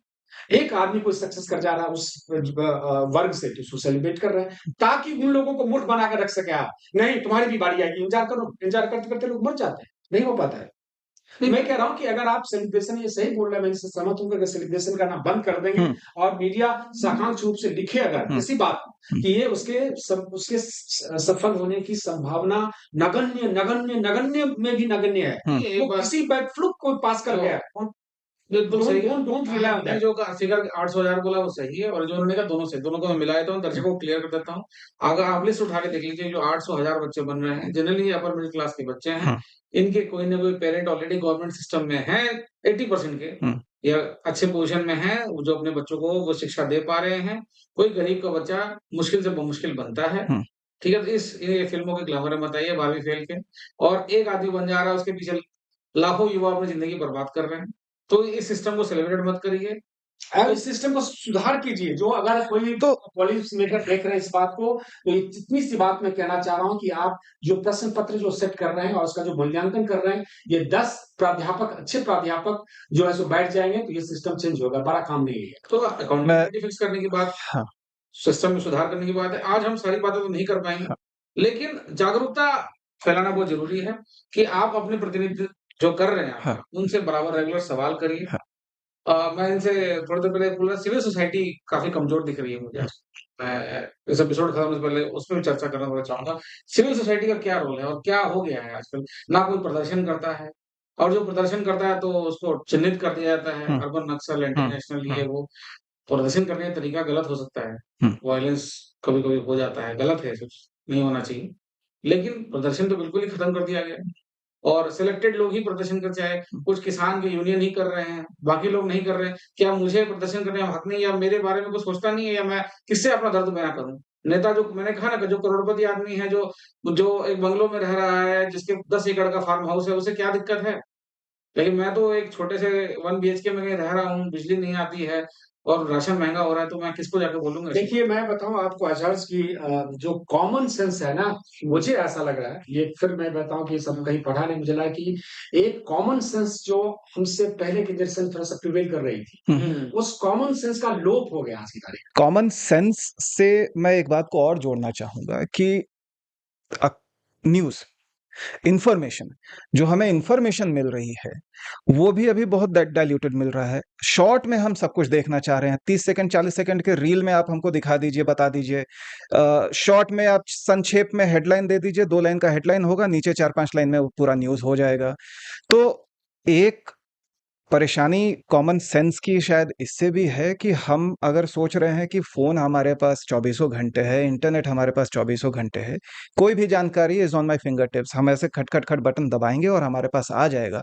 एक आदमी कोई सक्सेस कर जा रहा है उस वर्ग से, तो उसको सेलिब्रेट कर रहे हैं, ताकि उन लोगों को मूर्ख बना के रख सके आप। नहीं, तुम्हारी भी बारी आएगी, इंतज़ार करो। इंतज़ार करते-करते लोग मर जाते हैं, नहीं हो पाता है। नहीं, मैं कह रहा हूँ कि अगर आप सेलिब्रेशन ये सही बोल रहे हैं, मैं इससे सहमत हूँ कि अगर सेलिब्रेशन करना बंद कर देंगे हुँ, और मीडिया साकांक्ष रूप से लिखे अगर हुँ, इसी बात को हुँ, कि ये उसके सफल होने की संभावना नगण्य नगण्य नगण्य में भी नगण्य है। हुँ, वो एक बात किसी बाय फ्लूक कोई पास कर जो गया। बिल्कुल डोंट सही डोंट डोंट रिलाई ऑन आपने दैट। जो फिगर 800,000 बोला वो सही है और जो उन्होंने कहा दोनों सही, दोनों को मैं मिला देता हूँ, दर्शकों को क्लियर कर देता हूँ। अगर आप लिस्ट उठा के देख लीजिए जो 800,000 बच्चे बन रहे हैं, जनरली अपर मिडिल क्लास के बच्चे हैं। हुँ, इनके कोई ना कोई पेरेंट ऑलरेडी गवर्नमेंट सिस्टम में हैं 80% के हुँ, या अच्छे पोज़ीशन में हैं, जो अपने बच्चों को वो शिक्षा दे पा रहे हैं। कोई गरीब का बच्चा मुश्किल से मुश्किल बनता है। हुँ। ठीक है? तो इस ये फ़िल्मों के ग्लैमर में मत आइए 12वीं फ़ेल के और एक आदमी बन जा रहा है उसके पीछे लाखों युवा अपनी ज़िंदगी बर्बाद कर रहे हैं। तो इस सिस्टम को सेलिब्रेट मत करिए। और तो इस सिस्टम को सुधार कीजिए। जो अगर कोई तो पॉलिसी मेकर देख रहे हैं इस बात को, तो ये इतनी सी बात मैं कहना चाह रहा हूँ कि आप जो प्रश्न पत्र जो सेट कर रहे हैं और उसका जो मूल्यांकन कर रहे हैं, ये 10 प्राध्यापक, अच्छे प्राध्यापक जो है सो बैठ जाएँगे, तो ये सिस्टम चेंज होगा। बड़ा काम नहीं है। तो मैं अकाउंटेबिलिटी फिक्स करने की बात, हाँ, सिस्टम में सुधार करने की बात है। आज हम सारी बातें तो नहीं कर पाएँगे, हाँ, लेकिन जागरूकता फैलाना बहुत ज़रूरी है कि आप अपने प्रतिनिधि जो कर रहे हैं हाँ, आपका, उनसे बराबर रेगुलर सवाल करिए। हाँ, मैं इनसे थोड़ी देर पहले बोल रहा सिविल सोसाइटी काफ़ी कमज़ोर दिख रही है मुझे हुँ, आज। मैं इस एपिसोड खत्म होने से पहले उसपे भी चर्चा करना थोड़ा चाहूँगा। सिविल सोसाइटी का क्या रोल है और क्या हो गया है आजकल? ना कोई प्रदर्शन करता है और जो प्रदर्शन करता है तो उसको चिन्हित कर दिया जाता है, हुँ, अर्बन नक्सल, एंटी हुँ, नेशनल हुँ, ये वो। प्रदर्शन करने का तरीका गलत हो सकता है। हुँ, वायलेंस कभी-कभी हो जाता है, गलत है कुछ, नहीं होना चाहिए। लेकिन प्रदर्शन तो बिल्कुल ही खत्म कर दिया गया है और सिलेक्टेड लोग ही प्रदर्शन कर चाहे हुँ, कुछ किसान के यूनियन ही कर रहे हैं, बाकी लोग नहीं कर रहे हैं। क्या मुझे प्रदर्शन करने का हक नहीं है या मेरे बारे में कुछ सोचता नहीं है या मैं किससे अपना दर्द बयाँ करूँ? नेता जो मैंने कहा ना कि जो करोड़पति आदमी है, जो जो एक बंगलो में रह रहा है, जिसके 10 एकड़ का फार्म हाउस है, उसे क्या दिक्कत है? लेकिन मैं तो एक छोटे से 1 बीएचके में कहीं रह रहा हूँ, बिजली नहीं आती है और राशन महँगा हो रहा है, तो मैं किसको जाके बोलूँगा इसको? देखिए, मैं बताऊँ आपको आचार्य की जो कॉमन सेंस है ना, मुझे ऐसा लग रहा है, ये फिर मैं बताऊँ कि सब कहीं पढ़ा नहीं, मुझे लगा कि एक कॉमन सेंस जो हमसे पहले की जनरेशन थोड़ा-सा प्रिवेल कर रही थी, हुँ। उस कॉमन सेंस का लोप हो गया आज की तारीख कॉमन सेंस से मैं एक बात को और जोड़ना चाहूँगा कि अ, न्यूज़, इन्फॉर्मेशन, जो हमें इन्फॉर्मेशन मिल रही है, वो भी अभी बहुत डाइल्यूटेड मिल रहा है। शॉर्ट में हम सब कुछ देखना चाह रहे हैं। 30 सेकंड, 40 सेकंड के रील में आप हमको दिखा दीजिए, बता दीजिए। शॉर्ट में आप संक्षेप में हेडलाइन दे दीजिए, 2 लाइन का हेडलाइन होगा, नीचे 4-5 लाइन में वो पूरा न्यूज़ हो जाएगा। तो एक परेशानी कॉमन सेंस की शायद इससे भी है कि हम अगर सोच रहे हैं कि फ़ोन हमारे पास चौबीसों घंटे है, इंटरनेट हमारे पास चौबीसों घंटे है, कोई भी जानकारी is on my finger tips, हम ऐसे खट, खट, खट बटन दबाएँगे और हमारे पास आ जाएगा।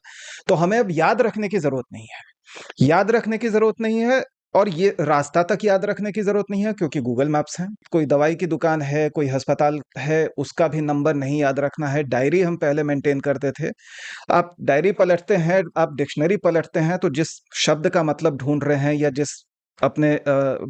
तो हमें अब याद रखने की ज़रूरत नहीं है। याद रखने की ज़रूरत नहीं है और ये रास्ता तक याद रखने की ज़रूरत नहीं है क्योंकि गूगल मैप्स हैं। कोई दवाई की दुकान है, कोई अस्पताल है, उसका भी नंबर नहीं याद रखना है। डायरी हम पहले मेंटेन करते थे। आप डायरी पलटते हैं, आप डिक्शनरी पलटते हैं, तो जिस शब्द का मतलब ढूँढ रहे हैं या जिस अपने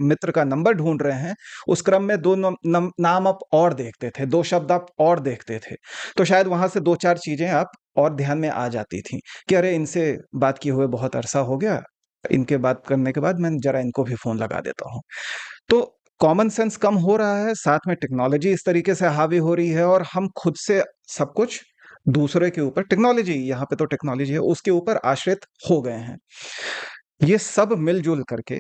मित्र का नंबर ढूँढ रहे हैं, उस क्रम में 2 नाम आप और देखते थे, 2 शब्द आप और देखते थे। तो शायद वहाँ से 2-4 चीज़ें आप और ध्यान में आ जाती थीं कि अरे! इनसे बात किए हुए बहुत अरसा हो गया, इनके बात करने के बाद मैं ज़रा इनको भी फ़ोन लगा देता हूँ। तो कॉमन सेंस कम हो रहा है, साथ में टेक्नोलॉजी इस तरीके से हावी हो रही है और हम खुद से सब कुछ दूसरे के ऊपर टेक्नोलॉजी, यहाँ पे तो टेक्नोलॉजी है, उसके ऊपर आश्रित हो गए हैं। ये सब मिल-जुल करके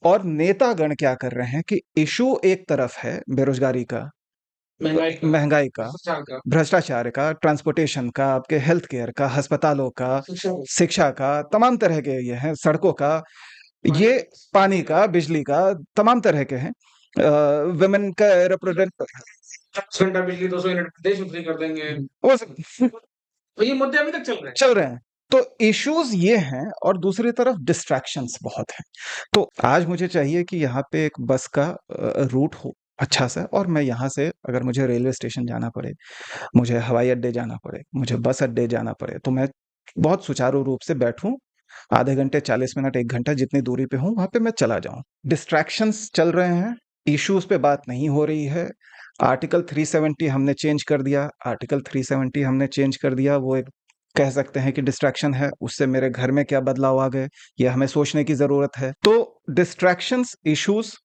और नेतागण क्या कर रहे हैं कि इश्यू एक तरफ है बेरोज़गारी का, महँगाई का, भ्रष्टाचार का, भ्रष्टाचार का, ट्रांसपोर्टेशन का, आपके हेल्थ केयर का, अस्पतालों का, शिक्षा शिक्षा का, तमाम तरह के ये हैं, सड़कों का, पानी ये पानी का, बिजली का, तमाम तरह के हैं। वुमेन का रिप्रोडक्ट 24 घंटा बिजली 200 यूनिट देश में फ्री कर देंगे। वो सब तो ये मुद्दे अभी तक चल रहे हैं। चल रहे हैं। तो इश्यूज़ ये हैं और दूसरी तरफ डिस्ट्रैक्शंस बहुत हैं। तो आज मुझे चाहिए कि यहाँ पे एक बस का रूट हो अच्छा-सा और मैं यहाँ से अगर मुझे रेलवे स्टेशन जाना पड़े, मुझे हवाई अड्डे जाना पड़े, मुझे बस अड्डे जाना पड़े, तो मैं बहुत सुचारू रूप से बैठूँ, आधे घंटे, 40 मिनट, 1 घंटा जितनी दूरी पे हूँ, वहाँ पे मैं चला जाऊँ। डिस्ट्रैक्शंस चल रहे हैं, इश्यूज़ पे बात नहीं हो रही है। आर्टिकल 370 हमने चेंज कर दिया, आर्टिकल 370 हमने चेंज कर दिया, वो एक कह सकते हैं कि डिस्ट्रैक्शन है, उससे मेरे घर में क्या बदलाव आ गए, ये हमें सोचने की ज़रूरत है। तो डिस्ट्रैक्शंस, इश्यूज़,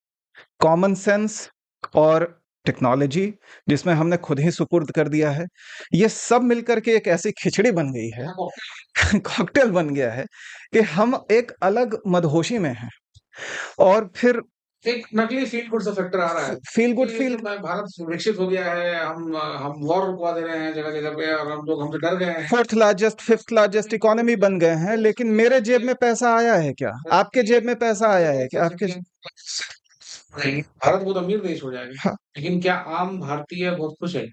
कॉमन सेंस और टेक्नोलॉजी जिसमें हमने खुद ही सुपुर्द कर दिया है, ये सब मिलकर के एक ऐसी खिचड़ी बन गई है, कॉकटेल बन गया है कि हम एक अलग मदहोशी में हैं और फिर एक नकली फ़ील गुड सा फैक्टर आ रहा है फील गुड कि फील एकदम भारत विकसित हो गया है, हम वॉर रुकवा दे रहे हैं जगह-जगह पे और हम लोग हमसे डर गए हैं। Fourth largest, fifth largest economy बन गए हैं, लेकिन मेरे जेब में पैसा आया है क्या? आपके जेब में पैसा आया है क्या? आपके नहीं, भारत बहुत अमीर देश हो जाएगा। हाँ, लेकिन क्या आम भारतीय बहुत खुश है?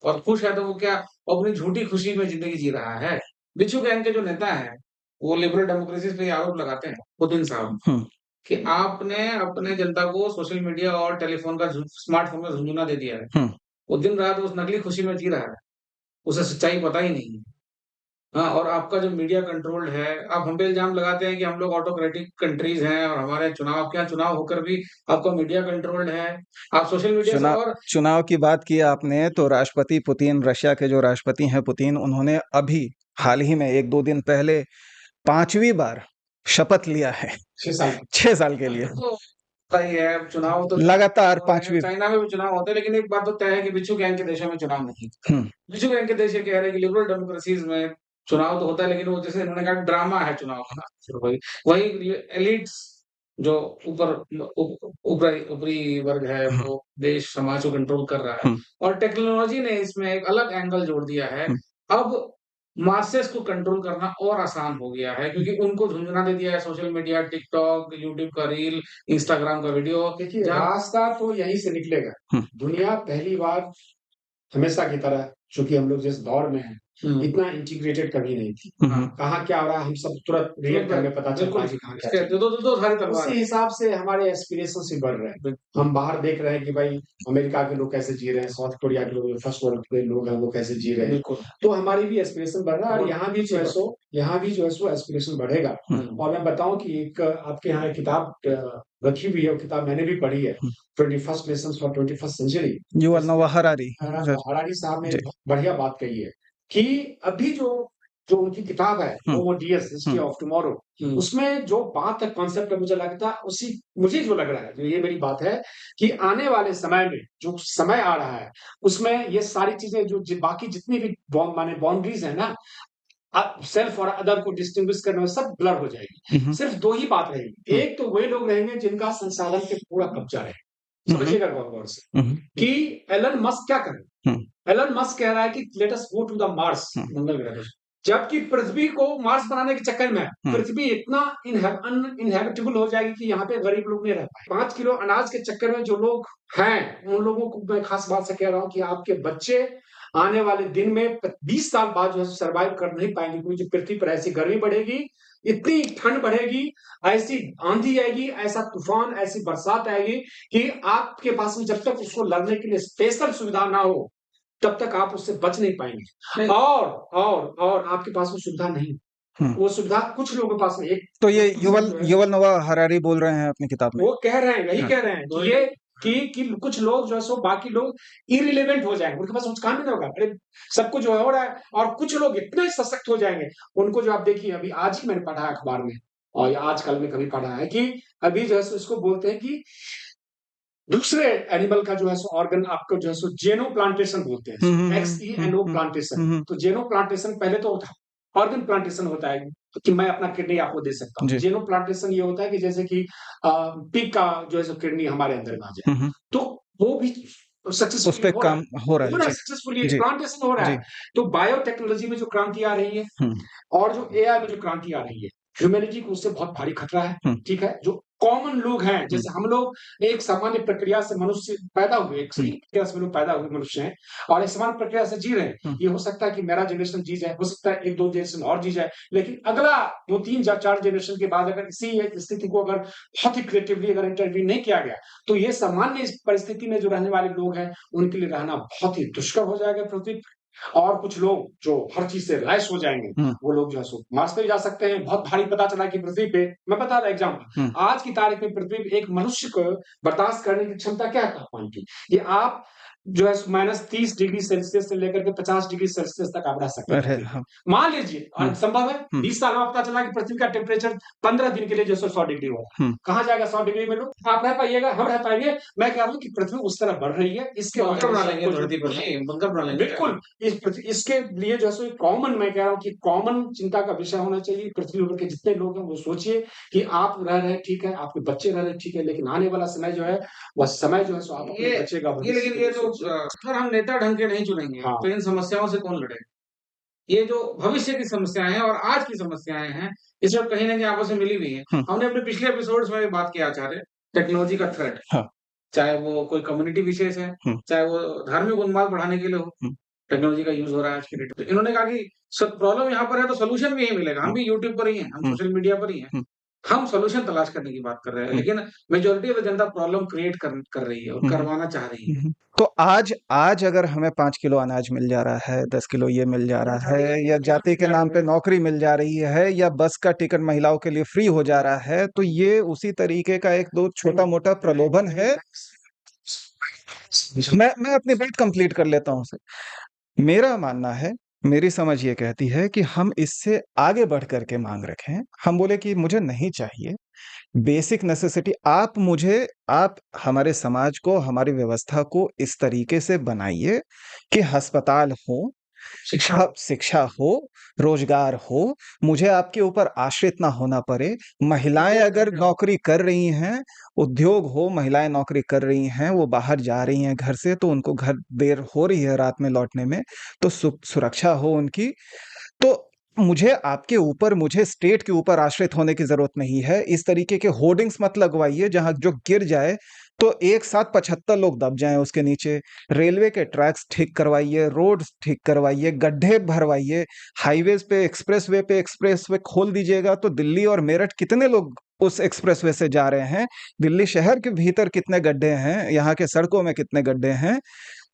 और खुश है तो वो क्या वो अपनी झूठी खुशी में ज़िंदगी जी रहा है? बिच्छू गैंग के जो नेता हैं, वो लिबरल डेमोक्रेसीज़ पे ये आरोप लगाते हैं, पुतिन साहब, हुँ, कि आपने अपने जनता को सोशल मीडिया और टेलीफ़ोन का स्मार्टफ़ोन का झुनझुना दे दिया है। हुँ। वो दिन-रात उस नकली खुशी में जी रहा है। उसे सच्चाई पता ही नहीं है। हाँ, और आपका जो मीडिया कंट्रोल्ड है, आप हम पे इल्ज़ाम लगाते हैं कि हम लोग ऑटोक्रेटिक कंट्रीज़ हैं और हमारे चुनाव आपके यहाँ चुनाव होकर भी आपका मीडिया कंट्रोल्ड है। आप सोशल मीडिया से चुना और चुनाव की बात की आपने तो राष्ट्रपति पुतिन, रशिया के जो राष्ट्रपति हैं पुतिन, उन्होंने अभी हाल ही में 1-2 दिन पहले 5वीं बार शपथ लिया है 6 साल 6 साल के लिए। तो पता ही है, चुनाव तो लगातार हो रहे हैं, 5वीं चाइना में भी चुनाव होते हैं, लेकिन एक बात तो तय है कि बिच्छू गैंग के देशों में चुनाव नहीं। हुँ, बिच्छू गैंग के देश ये कह रहे हैं कि लिबरल डेमोक्रेसीज़ में चुनाव तो होता है, लेकिन वो जैसे इन्होंने कहा ड्रामा है चुनाव का। फिर वही एलिट्स जो ऊपर ऊपरी वर्ग है, हुँ, वो देश समाज को कंट्रोल कर रहा है। हुँ, और टेक्नोलॉजी ने इसमें एक अलग एंगल जोड़ दिया है। हुँ। अब मासेस को कंट्रोल करना और आसान हो गया है क्योंकि उनको झुंझुना दे दिया है सोशल मीडिया, टिकटॉक, यूट्यूब का रील, इंस्टाग्राम का वीडियो देखिए, जहाँ रास्ता तो यहीं से निकलेगा। हुँ, दुनिया पहली बार हमेशा की तरह चूँकि हम लोग जिस दौर में हैं, इतना इंटीग्रेटेड कभी नहीं थी। हम्म, कहाँ क्या हो रहा है हम सब तुरंत रिएक्ट टाइम में पता चलता बिल्कुल है कि कहाँ क्या इसके चल रहा दो सारी है। तलवार उसी है। हिसाब से हमारे एस्पिरेशंस भी बढ़ रहे हैं। बिल्कुल। हम बाहर देख रहे हैं कि भाई अमेरिका के लोग कैसे जी रहे हैं, साउथ कोरिया के लोग, फर्स्ट वर्ल्ड के लोग हैं वो कैसे जी रहे हैं। बिल्कुल। तो हमारी भी एस्पिरेशन बढ़ रहा है और और यहाँ भी जो है सो एस्पिरेशन बढ़ेगा। और मैं बताऊं कि एक आपके यहाँ एक किताब रखी हुई है, वो किताब मैंने भी पढ़ी है, 21st lessons for 21st century. युval नोआ हरारी हरारी साहब ने जी। बहुत बढ़िया बात कही है कि अभी जो जो उनकी किताब है होमो डियस हिस्ट्री ऑफ टुमारो, उसमें जो बात है कॉन्सेप्ट है, मुझे लगता है उसी मुझे जो लग रहा है, जो ये मेरी बात है कि आने वाले समय में जो समय आ रहा है उसमें ये सारी चीजें जो बाकी जितनी भी माने बाउंड्रीज है ना, सेल्फ और अदर को डिस्टिंग्विश करने में सब ब्लर हो जाएगी। सिर्फ दो ही बात रहेगी, एक तो वे लोग रहेंगे जिनका संसाधन पे पूरा कब्जा है। समझिएगा गौर से कि एलन मस्क क्या करे। एलन मस्क कह रहा है कि let us go to the Mars, मंगल ग्रह पे, जबकि पृथ्वी को मार्स बनाने के चक्कर में पृथ्वी इतना इनहेबिटेबल हो जाएगी कि यहाँ पे गरीब लोग नहीं रह पाए। 5 किलो अनाज के चक्कर में जो लोग हैं उन लोगों को मैं खास बात से कह रहा हूँ कि आपके बच्चे आने वाले दिन में 20 साल बाद जो है सर्वाइव कर नहीं पाएंगे, क्योंकि पृथ्वी पर ऐसी गर्मी बढ़ेगी, इतनी ठंड बढ़ेगी, ऐसी आंधी आएगी, ऐसा तूफान, ऐसी बरसात आएगी कि आपके पास में जब तक उसको लड़ने के लिए स्पेशल सुविधा ना हो तब तक आप उससे बच नहीं पाएंगे। और आपके पास वो सुविधा नहीं, वो सुविधा कुछ लोगों के पास में एक तो ये युval नोआ हरारी बोल रहे हैं अपनी किताब में, वो कह रहे हैं, यही कह रहे हैं कि ये कि कुछ लोग जो है सो बाकी लोग इरिलेवेंट हो जाएंगे, उनके पास कुछ काम ही नहीं होगा। अरे सब कुछ जो हो रहा है, और कुछ लोग इतने सशक्त हो जाएंगे, उनको जो आप देखिए अभी आज ही मैंने पढ़ा अखबार में और आजकल में कभी पढ़ा है कि अभी जो है सो इसको बोलते हैं कि दूसरे एनिमल का जो है सो ऑर्गन आपको जो है सो जेनो प्लांटेशन बोलते हैं, XENO प्लांटेशन। तो जेनो प्लांटेशन पहले तो ऑर्गन प्लांटेशन होता है कि मैं अपना किडनी आपको दे सकता हूँ। जेनो प्लांटेशन ये होता है कि जैसे कि पिग का जो है सो किडनी हमारे अंदर में आ जाए, तो वो भी उस सक्सेसफुली पे हो रहा काम है, हो रहा है। सक्सेसफुली जी प्लांटेशन हो रहा जी है। तो बायोटेक्नोलॉजी में जो क्रांति आ रही है और जो AI में जो क्रांति आ रही है, ह्यूमैनिटी को उससे बहुत भारी खतरा है। ठीक है, जो कॉमन लोग हैं, जैसे हम लोग एक सामान्य प्रक्रिया से मनुष्य पैदा हुए, एक सही प्रक्रिया से लोग पैदा हुए मनुष्य हैं और एक समान प्रक्रिया से जी रहे हैं। ये हो सकता है कि मेरा जनरेशन जी जाए, हो सकता है 1-2 जनरेशन और जी जाए, लेकिन अगला 2-3 या 4 जनरेशन के बाद अगर इसी स्थिति को अगर बहुत ही क्रिएटिवली अगर इंटरव्यू नहीं किया गया, तो ये सामान्य इस परिस्थिति में जो रहने वाले लोग हैं उनके लिए रहना बहुत ही दुष्कर हो जाएगा पृथ्वी। और कुछ लोग जो हर चीज से लैस हो जाएंगे, वो लोग जो है सो मार्स पे भी जा सकते हैं। बहुत भारी पता चला कि पृथ्वी पे, मैं बता रहा एग्जाम्पल, आज की तारीख में पृथ्वी पे एक मनुष्य को बर्दाश्त करने की क्षमता क्या है तापमान की, ये आप जो है -30 डिग्री सेल्सियस से लेकर के 50 डिग्री सेल्सियस तक आप रह सकते हैं। मान लीजिए और संभव है 20 साल में पता चला कि पृथ्वी का टेम्परेचर 15 दिन के लिए जो 100 डिग्री हो रहा है। कहाँ जाएगा 100 डिग्री में लोग? आप रह पाइएगा, हम रह पाएंगे? मैं कह रहा हूँ कि पृथ्वी उस तरह बढ़ रही है, इसके बिल्कुल इसके लिए जो है कॉमन, मैं कह रहा हूँ कि कॉमन चिंता का विषय होना चाहिए। पृथ्वी पर के जितने लोग हैं वो सोचिए कि आप रह रहे ठीक है, आपके बच्चे रह रहे ठीक है, लेकिन आने वाला समय जो है वह समय जो है सो आप अपने बच्चे का लेकिन ये तो अगर हम नेता ढंग के नहीं चुनेंगे तो इन समस्याओं से कौन लड़ेगा? ये जो भविष्य की समस्याएं हैं और आज की समस्याएं हैं, इस वक्त कहीं ना कहीं आपस में मिली हुई है। हमने अपने पिछले एपिसोड्स में बात किया आचार्य, टेक्नोलॉजी का थ्रेट, चाहे वो कोई कम्युनिटी विशेष है, चाहे वो धार्मिक उन्माद बढ़ाने के लिए हो, टेक्नोलॉजी का यूज हो रहा है आज की डेट में। इन्होंने कहा कि प्रॉब्लम यहाँ पर है तो सोल्यूशन भी यही मिलेगा। हम भी यूट्यूब पर ही हैं, हम सोशल मीडिया पर ही हैं, हम सोल्यूशन तलाश करने की बात कर रहे हैं, लेकिन majority of Janata problem create कर रही है और करवाना चाह रही है। तो आज अगर हमें 5 किलो अनाज मिल जा रहा है, 10 किलो ये मिल जा रहा है, या जाति के नाम पे नौकरी मिल जा रही है, या बस का टिकट महिलाओं के लिए फ्री हो जा रहा है, तो ये उसी तरीके का एक दो छोटा मोटा प्रलोभन है। मैं अपनी बात कंप्लीट कर लेता हूँ सर। मेरा मानना है, मेरी समझ ये कहती है कि हम इससे आगे बढ़ करके मांग रखें। हम बोले कि मुझे नहीं चाहिए बेसिक नेसेसिटी, आप हमारे समाज को, हमारी व्यवस्था को इस तरीके से बनाइए कि अस्पताल हो, शिक्षा हो, रोजगार हो, मुझे आपके ऊपर आश्रित ना होना पड़े। महिलाएं अगर नौकरी कर रही हैं, उद्योग हो, महिलाएं नौकरी कर रही हैं, वो बाहर जा रही हैं घर से, तो उनको घर देर हो रही है रात में लौटने में, तो सुरक्षा हो उनकी। तो मुझे स्टेट के ऊपर आश्रित होने की जरूरत नहीं है। इस तरीके के होर्डिंग्स मत लगवाइए जहां जो गिर जाए तो एक साथ 75 लोग दब जाएं उसके नीचे। रेलवे के ट्रैक्स ठीक करवाइए, रोड्स ठीक करवाइए, गड्ढे भरवाइए, हाईवेज पे एक्सप्रेसवे खोल दीजिएगा तो दिल्ली और मेरठ कितने लोग उस एक्सप्रेसवे से जा रहे हैं, दिल्ली शहर के भीतर कितने गड्ढे हैं, यहाँ के सड़कों में कितने गड्ढे हैं।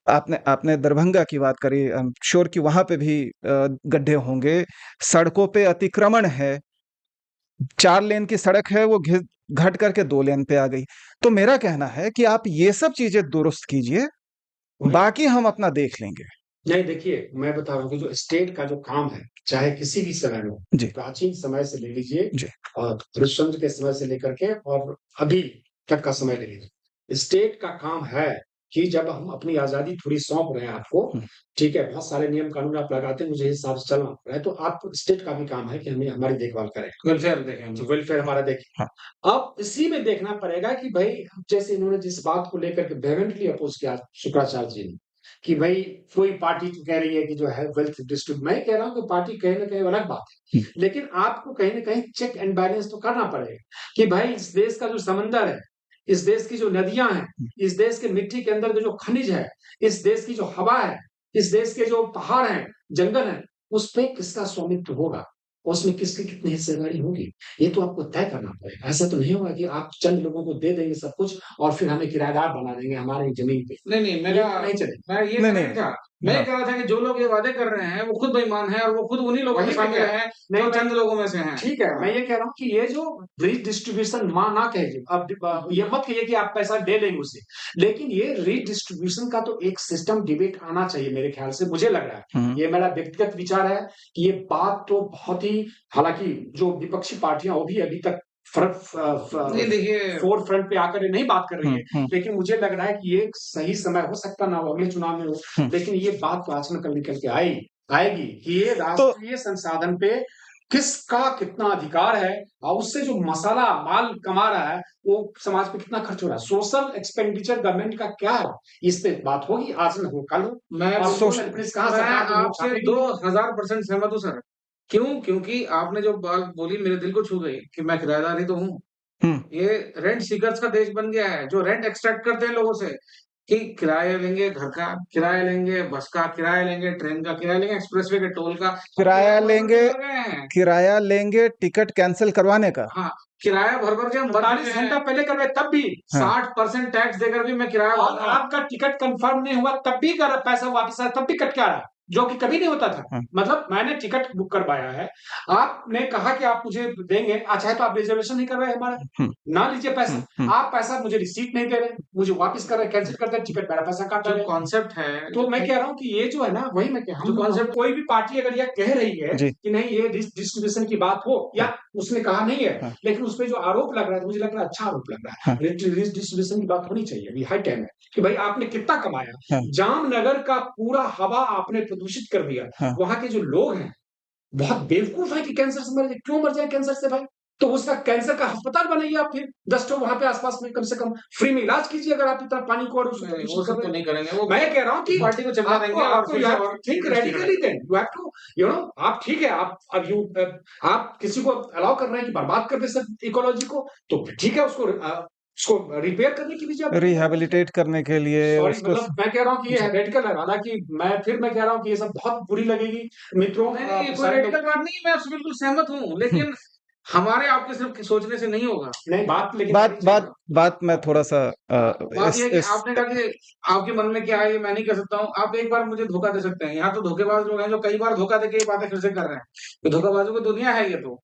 आपने आपने दरभंगा की बात करी, श्योर कि वहां पे भी गड्ढे होंगे। सड़कों पे अतिक्रमण है, 4 लेन की सड़क है वो घट करके 2 लेन पे आ गई। तो मेरा कहना है कि आप ये सब चीजें दुरुस्त कीजिए, वही बाकी हम अपना देख लेंगे। नहीं, देखिए, मैं बता रहा हूँ कि जो स्टेट का जो काम है, चाहे किसी भी समय में हो, जी, प्राचीन समय से ले लीजिए जी। और हरिश्चंद्र के समय से लेकर के और अभी तक का समय ले लीजिए। स्टेट का काम है कि जब हम अपनी आज़ादी थोड़ी सौंप रहे हैं आपको, हुँ, ठीक है, बहुत सारे नियम कानून आप लगाते हैं, मुझे इस हिसाब से चलना पड़ रहा है, तो आप स्टेट का भी काम है कि हमें हमारी देखभाल करें, वेलफेयर देखें हम जो लोग। वेलफेयर हमारा देखें। हाँ, अब इसी में देखना पड़ेगा कि भई जैसे इन्होंने जिस बात को लेकर के वेहेमेंटली अपोज़ किया शुक्राचार्य जी ने, कि भई कोई पार्टी तो कह रही है कि जो है वेल्थ डिस्ट्रीब्यूट, मैं कह रहा हूँ कि पार्टी कहीं न कहीं अलग बात हुँ, है। लेकिन आपको कहीं न कहीं चेक एंड बैलेंस तो करना पड़ेगा कि भाई इस देश का जो समंदर है, इस देश की जो नदियाँ हैं, हुँ। इस देश के मिट्टी के अंदर के जो खनिज है, इस देश की जो हवा है, इस देश के जो पहाड़ हैं, जंगल हैं, उस पे किसका स्वामित्व होगा? उसमें किसकी कितनी हिस्सेदारी होगी? ये तो आपको तय करना पड़ेगा। ऐसा तो नहीं होगा कि आप चंद लोगों को दे देंगे सब कुछ और फिर हमें किराएदार बना देंगे हमारी ज़मीन पे। नहीं, नहीं, ये तो नहीं चलेगा। मैं ये नहीं, कह नहीं। नहीं था। मैं ये हाँ, कह रहा था कि जो लोग ये वादे कर रहे हैं, वो खुद बेईमान हैं और वो खुद उन्हीं लोगों में वही मैं शामिल कह रहा हूँ। हैं, नहीं, जो मैं चंद लोगों में से हैं। ठीक है, हाँ। मैं ये कह रहा हूँ कि ये जो रीडिस्ट्रीब्यूशन ना कहिए, अब ये मत कहिए कि आप पैसा दे देंगे उसे। लेकिन ये रीडिस्ट्रीब्यूशन का तो एक सिस्टम डिबेट आना चाहिए मेरे ख्याल से, मुझे लग रहा है। हुँ, ये मेरा व्यक्तिगत विचार है कि ये बात तो बहुत ही, हालाँकि जो विपक्षी पार्टियाँ वो भी अभी तक फ्रंट नहीं देखिए, फोर फ्रंट पे आकर नहीं बात कर रही हुँ, है। हुँ, लेकिन मुझे लग रहा है कि ये एक सही समय हो सकता ना हो, अगले चुनाव में हो, हुँ। लेकिन ये बात तो आज न कल निकल के आएगी कि ये तो राष्ट्रीय संसाधन पे किसका कितना अधिकार है और उससे जो मसाला माल कमा रहा है वो समाज पे कितना खर्च हो रहा है। सोशल एक्सपेंडिचर गवर्नमेंट का क्या है, इस पे बात होगी, आज न हो कल हो। मैं और सोश उन्होंने प्लीज कहा मैं सरकार ने आपसे छापेगी। 2000% सहमत हूँ सर। क्यों? क्योंकि आपने जो बात बोली मेरे दिल को छू गई कि मैं किराएदार ही तो हूँ। हुँ, ये रेंट सीकर्स का देश बन गया है, जो रेंट एक्सट्रैक्ट करते हैं लोगों से कि किराया लेंगे घर का, किराया लेंगे बस का, किराया लेंगे ट्रेन का, किराया लेंगे एक्सप्रेसवे के टोल का। अब किराया किराया भर-भर के लेंगे मर गए हैं। किराया लेंगे टिकट कैंसल करवाने का। हाँ, किराया भर-भर के हम मर 48 चुके हैं। घंटा पहले करवाए तब भी, हाँ, 60% टैक्स देकर भी मैं किराया भर और रहा हूँ। आपका टिकट कंफर्म नहीं हुआ तब भी कर पैसा वापस आया, तब भी कट के आ रहा है, जो कि कभी नहीं होता था। हाँ, मतलब मैंने टिकट बुक करवाया है, आपने कहा कि आप मुझे देंगे, अच्छा है तो आप रिजर्वेशन नहीं करवाए हमारा, हुँ, ना लीजिए पैसा। हुँ, हुँ, आप पैसा मुझे रिसीट नहीं दे रहे, मुझे वापस कर रहे, कैंसिल कर दे, टिकट मेरा पैसा काट जो रहे। कॉन्सेप्ट है तो मैं कह रहा हूँ कि ये जो है ना, वही मैं कह जो हम कॉन्सेप्ट कोई भी पार्टी अगर ये कह रही है जी, कि नहीं ये डिस्ट्रीब्यूशन की बात हो, हाँ, या उसने कहा नहीं है, हाँ, लेकिन उसपे जो आरोप लग रहा है, तो मुझे लग रहा है अच्छा आरोप लग रहा हाँ, है। डिस्ट्रीब्यूशन की बात होनी चाहिए, अभी हाई टाइम है कि भाई आपने कितना कमाया। हाँ, जामनगर का पूरा हवा आपने प्रदूषित कर दिया। हाँ। वहां के जो लोग हैं बहुत बेवकूफ है कि कैंसर से मर जाए, क्यों मर जाए कैंसर से भाई? तो उसका कैंसर का अस्पताल बनाइए आप, फिर 10 ठो वहां पे आसपास में कम से कम फ्री में इलाज कीजिए, अगर आप इतना पानी को और उसको नहीं, वो प्रदूषित कर सब तो रहे नहीं करेंगे। हैं। मैं कह रहा हूँ वो कि पार्टी को चमका आपको देंगे और आपको फिर यू से हैव और टू थिंक इंडस्ट्री रेडिकली करेंगे। देन, यू हैव टू आप ठीक है, आप किसी को अलाउ कर रहे हैं कि बर्बाद कर दे सब इकोलॉजी को, तो ठीक है, उसको रिपेयर करने की भी जवाबदेही है। रिहैबिलिटेट करने के लिए सॉरी, उसको मतलब मैं कह रहा हूँ कि ये जी, रेडिकल है, हालांकि मैं कह रहा हूँ कि ये सब बहुत बुरी लगेगी मित्रों, नहीं, नहीं, ये कोई सारे लोग। रेडिकल बात नहीं है, मैं आपसे बिल्कुल सहमत हूँ, हुँ, लेकिन हमारे आपके सिर्फ सोचने से नहीं होगा। नहीं, बात लेकिन बात करनी बात हाँ, बात मैं थोड़ा-सा बात ये इस है कि इस आपने कहा कि आपके मन में क्या है ये मैं नहीं कह सकता हूँ। आप एक बार मुझे धोखा दे सकते हैं। यहाँ तो धोखेबाज लोग हैं जो कई बार धोखा देके ये बातें फिर से कर रहे हैं। तो धोखेबाजों की दुनिया है ये तो।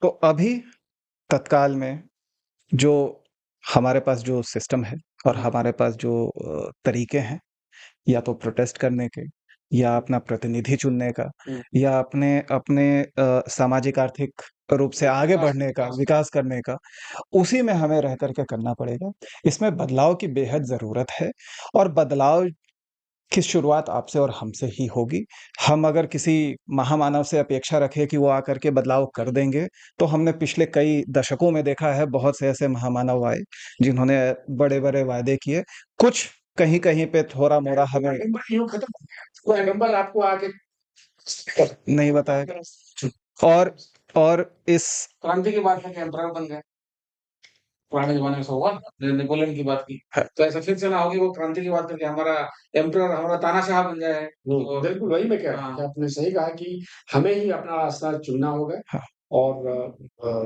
तो अभी तत्काल में जो हमारे पास जो सिस्टम है और हुँ, हमारे पास जो तरीके हैं, या तो प्रोटेस्ट करने के, या अपना प्रतिनिधि चुनने का, हुँ। या अपने अपने सामाजिक आर्थिक रूप से आगे विकास बढ़ने का, विकास विकास करने का, उसी में हमें रह कर के करना पड़ेगा। इसमें बदलाव की बेहद ज़रूरत है, और बदलाव की शुरुआत आपसे और हमसे ही होगी। हम अगर किसी महामानव से अपेक्षा रखें कि वो आकर के बदलाव कर देंगे, तो हमने पिछले कई दशकों में देखा है बहुत से ऐसे महामानव आए, जिन्होंने बड़े-बड़े वायदे किए। कुछ कहीं-कहीं पे थोड़ा-मोड़ा हमें नंबर यूँ खत्म हो गया। कोई नंबर आपको आगे नहीं बताया, और और इस क्रांति के बाद में एम्परर बन गए। पुराने ज़माने में ऐसा हुआ ना, नेपोलियन की बात की। हाँ। तो ऐसा फिर से ना हो कि वो क्रांति की बात करके हमारा एम्परर हमारा तानाशाह बन जाए। तो बिल्कुल वही मैं कह रहा हूँ कि हाँ, आपने सही कहा कि हमें ही अपना रास्ता चुनना होगा हाँ। और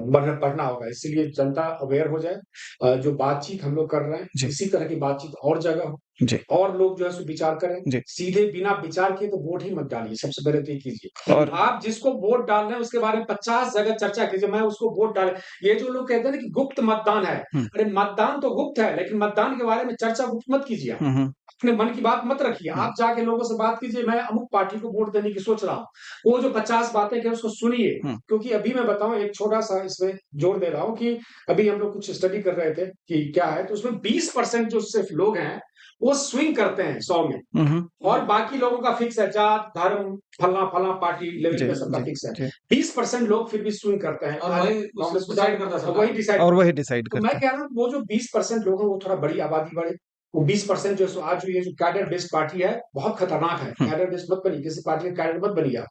बढ़ना होगा। इसीलिए जनता अवेयर हो जाए। जो बातचीत हम लोग कर रहे हैं, जी, इसी तरह की बातचीत और जगह हो जी, और लोग जो है सो विचार करें। जी। सीधे बिना विचार किए तो वोट ही मत डालिए, सबसे पहले तो ये कीजिए। और आप जिसको वोट डाल रहे हैं उसके बारे में 50 जगह चर्चा कीजिए, मैं उसको वोट डाल ये जो लोग कहते हैं ना कि गुप्त मतदान है, हुँ, अरे मतदान तो गुप्त है, लेकिन मतदान के बारे में चर्चा गुप्त मत कीजिए आप। हुँ, हुँ, अपने मन की बात मत रखिए, हुँ, आप जाके लोगों से बात कीजिए, मैं अमुक पार्टी को वोट देने की सोच रहा हूँ। वो जो 50 बातें कहे उसको सुनिए, हुँ, क्योंकि अभी मैं बताऊँ एक छोटा-सा इसमें जोड़ दे रहा हूँ कि अभी हम लोग कुछ स्टडी कर रहे थे कि क्या है, तो उसमें 20% जो सिर्फ लोग हैं, वो स्विंग करते हैं 100 में हुँ, हुँ। और बाकी लोगों का फिक्स है जात, धर्म, फलाना-फलाना पार्टी लेवल जी, पे सबका जी, फिक्स है। जी। 20% लोग फिर भी स्विंग करते हैं। और आज वही उस कांग्रेस को डिसाइड करता है और वही सरकार। डिसाइड और करता वही है। डिसाइड तो करता मैं है। कह रहा हूँ वो जो 20% लोग हैं वो थोड़ा बड़ी आबादी बढ़े। वो 20% जो सो आज जो ये जो कैडर बेस्ड पार्टी है, बहुत खतरनाक है। हुँ, कैडर बेस्ड मत बनिए, किसी पार्टी का कैडर मत बनिए आप।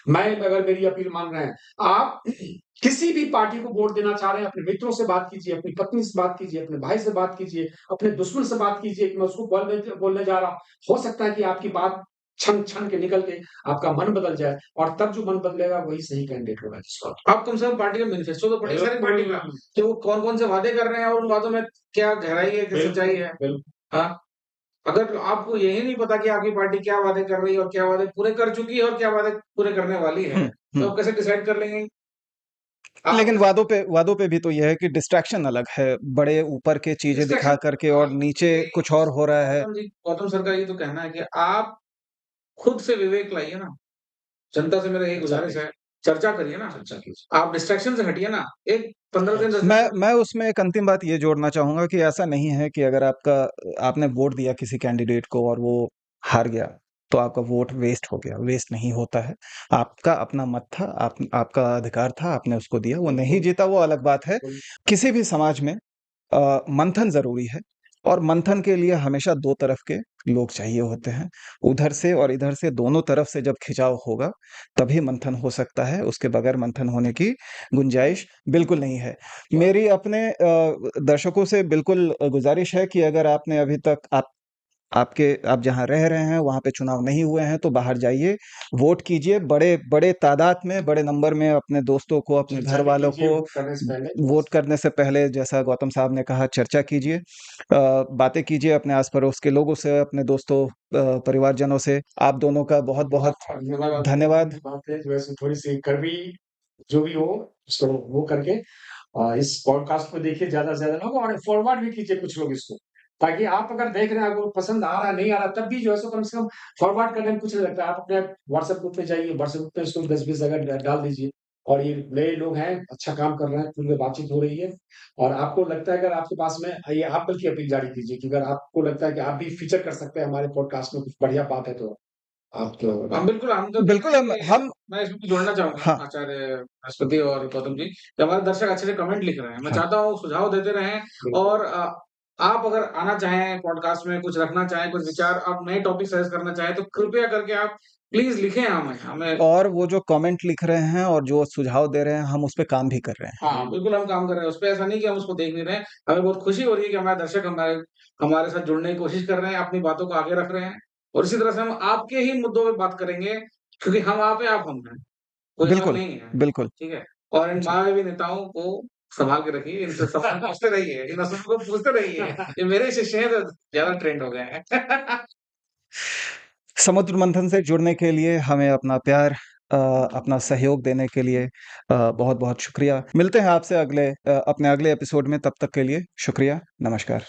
मैं अगर मेरी अपील मान रहे हैं, आप किसी भी पार्टी को वोट देना चाह रहे हैं, अपने मित्रों से बात कीजिए, अपनी पत्नी से बात कीजिए, अपने भाई से बात कीजिए, अपने दुश्मन से बात कीजिए कि मैं उसको बोलने जा रहा हूँ। हो सकता है कि आपकी बात छन के निकल के आपका मन बदल जाए और तब जो मन बदलेगा वही सही कैंडिडेट होगा जिसको आप कम से कम पार्टी का मैनिफेस्टो तो पढ़िए सारी पार्टी का, बिल्कुल, कि वो कौन-कौन से वादे कर रहे हैं और उन वादों में क्या गहराई है, क्या सच्चाई है। बिल्कुल। हाँ, अगर आपको यही नहीं पता कि आपकी पार्टी क्या वादे कर रही है और क्या वादे पूरे कर चुकी है और क्या वादे पूरे करने वाली है, हुँ, तो हुँ। आप कैसे डिसाइड कर लेंगे? आप लेकिन वादों पे भी तो ये है कि डिस्ट्रैक्शन अलग है, बड़े ऊपर के चीज़ें दिखा डिस्कशन कर के और नीचे कुछ और हो रहा है। गौतम सर का ये तो कहना है कि आप खुद से विवेक लाइए ना। जनता से मेरा यही चर्चा गुज़ारिश है, कीजिए, चर्चा करिए ना। चर्चा कीजिए। आप डिस्ट्रैक्शन से हटिए ना। एक 15 दिन 10 मैं दिन मैं उसमें एक अंतिम बात ये जोड़ना चाहूँगा कि ऐसा नहीं है कि अगर आपने वोट दिया किसी कैंडिडेट को और वो हार गया, तो आपका वोट वेस्ट हो गया, वेस्ट नहीं होता है। आपका अपना मत था, आपका अधिकार था, आपने उसको दिया, वो नहीं बिल्कुल, जीता वो अलग बात है। बिल्कुल। किसी भी समाज में मंथन ज़रूरी है और मंथन के लिए हमेशा 2 तरफ के लोग चाहिए होते हैं। उधर से और इधर से दोनों तरफ से जब खिंचाव होगा, तभी मंथन हो सकता है, उसके बगैर मंथन होने की गुंजाइश बिल्कुल नहीं है। मेरी अपने दर्शकों से बिल्कुल गुज़ारिश है कि अगर आपने अभी तक आप जहाँ रह रहे हैं, वहाँ पे चुनाव नहीं हुए हैं, तो बाहर जाइए, वोट कीजिए, बड़े तादाद में, बड़े नंबर में अपने दोस्तों को, अपने चर्चा घर भी वालों कीजिए को वोट करने से पहले। वोट करने से पहले जैसा गौतम साहब ने कहा चर्चा कीजिए, बातें कीजिए अपने आस-पड़ोस के लोगों से, अपने दोस्तों परिवारजनों से। आप दोनों का बहुत-बहुत बहुत धन्यवाद। धन्यवाद। बात है जो ऐसे थोड़ी-सी कड़वी जो भी हो उसको वो करके इस पॉडकास्ट को देखिए ज़्यादा से ज़्यादा लोग और फॉरवर्ड भी कीजिए कुछ लोग इसको। ताकि आप अगर देख रहे हैं आपको पसंद आ रहा है, नहीं आ रहा तब भी जो है सो कम से कम फॉरवर्ड करने में कुछ नहीं लगता है। आप अपने व्हाट्सएप ग्रुप पे जाइए, व्हाट्सएप ग्रुप पे इसको 10-20 जगह डाल दीजिए और ये नए लोग हैं, अच्छा काम कर रहे हैं, खुल के बातचीत हो रही है और आपको लगता है अगर आपके पास में ये आप बल्कि अपील जारी कीजिए कि अगर आपको लगता है कि आप भी फीचर कर सकते हैं हमारे पॉडकास्ट में कुछ बढ़िया बात है तो आप तो हाँ, बिल्कुल हम तो बिल्कुल देखते हैं कि हम मैं इसमें कुछ जोड़ना चाहूँगा हाँ, आचार्य बृहस्पति और गौतम जी, कि हमारे दर्शक अच्छे से कमेंट लिख रहे हैं। मैं हाँ, चाहता हूँ सुझाव देते रहें बिल्कुल। और आप अगर आना चाहें पॉडकास्ट में कुछ रखना चाहें, कुछ विचार आप नए टॉपिक सजेस्ट करना चाहें, तो कृपया करके आप प्लीज़ लिखें हमें। हमें और वो जो कमेंट लिख रहे हैं और जो सुझाव दे रहे हैं, हम उस पे काम भी कर रहे हैं। हाँ, बिल्कुल हम काम कर रहे हैं उसपे, ऐसा नहीं कि हम उसको देख नहीं रहे हैं। हमें बहुत खुशी हो रही है कि हमारे दर्शक हमारे हमारे साथ जुड़ने की कोशिश कर रहे हैं, अपनी बातों को आगे रख रहे हैं और इसी तरह से हम आपके ही मुद्दों पे बात करेंगे, क्योंकि हम आप हैं, आप हम हैं। कोई अलग बिल्कुल, नहीं है, बिल्कुल। ठीक है? और इन जी। मायावी नेताओं को सँभाल के रखिए, इनसे सवाल पूछते रहिए, इन असुरों को पूछते रहिए। ये मेरे शिष्य हैं तो ज़्यादा ट्रेंड हो गए हैं। समुद्र मंथन से जुड़ने के लिए हमें अपना प्यार अपना सहयोग देने के लिए बहुत-बहुत शुक्रिया। मिलते हैं आपसे अपने अगले एपिसोड में, तब तक के लिए शुक्रिया, नमस्कार।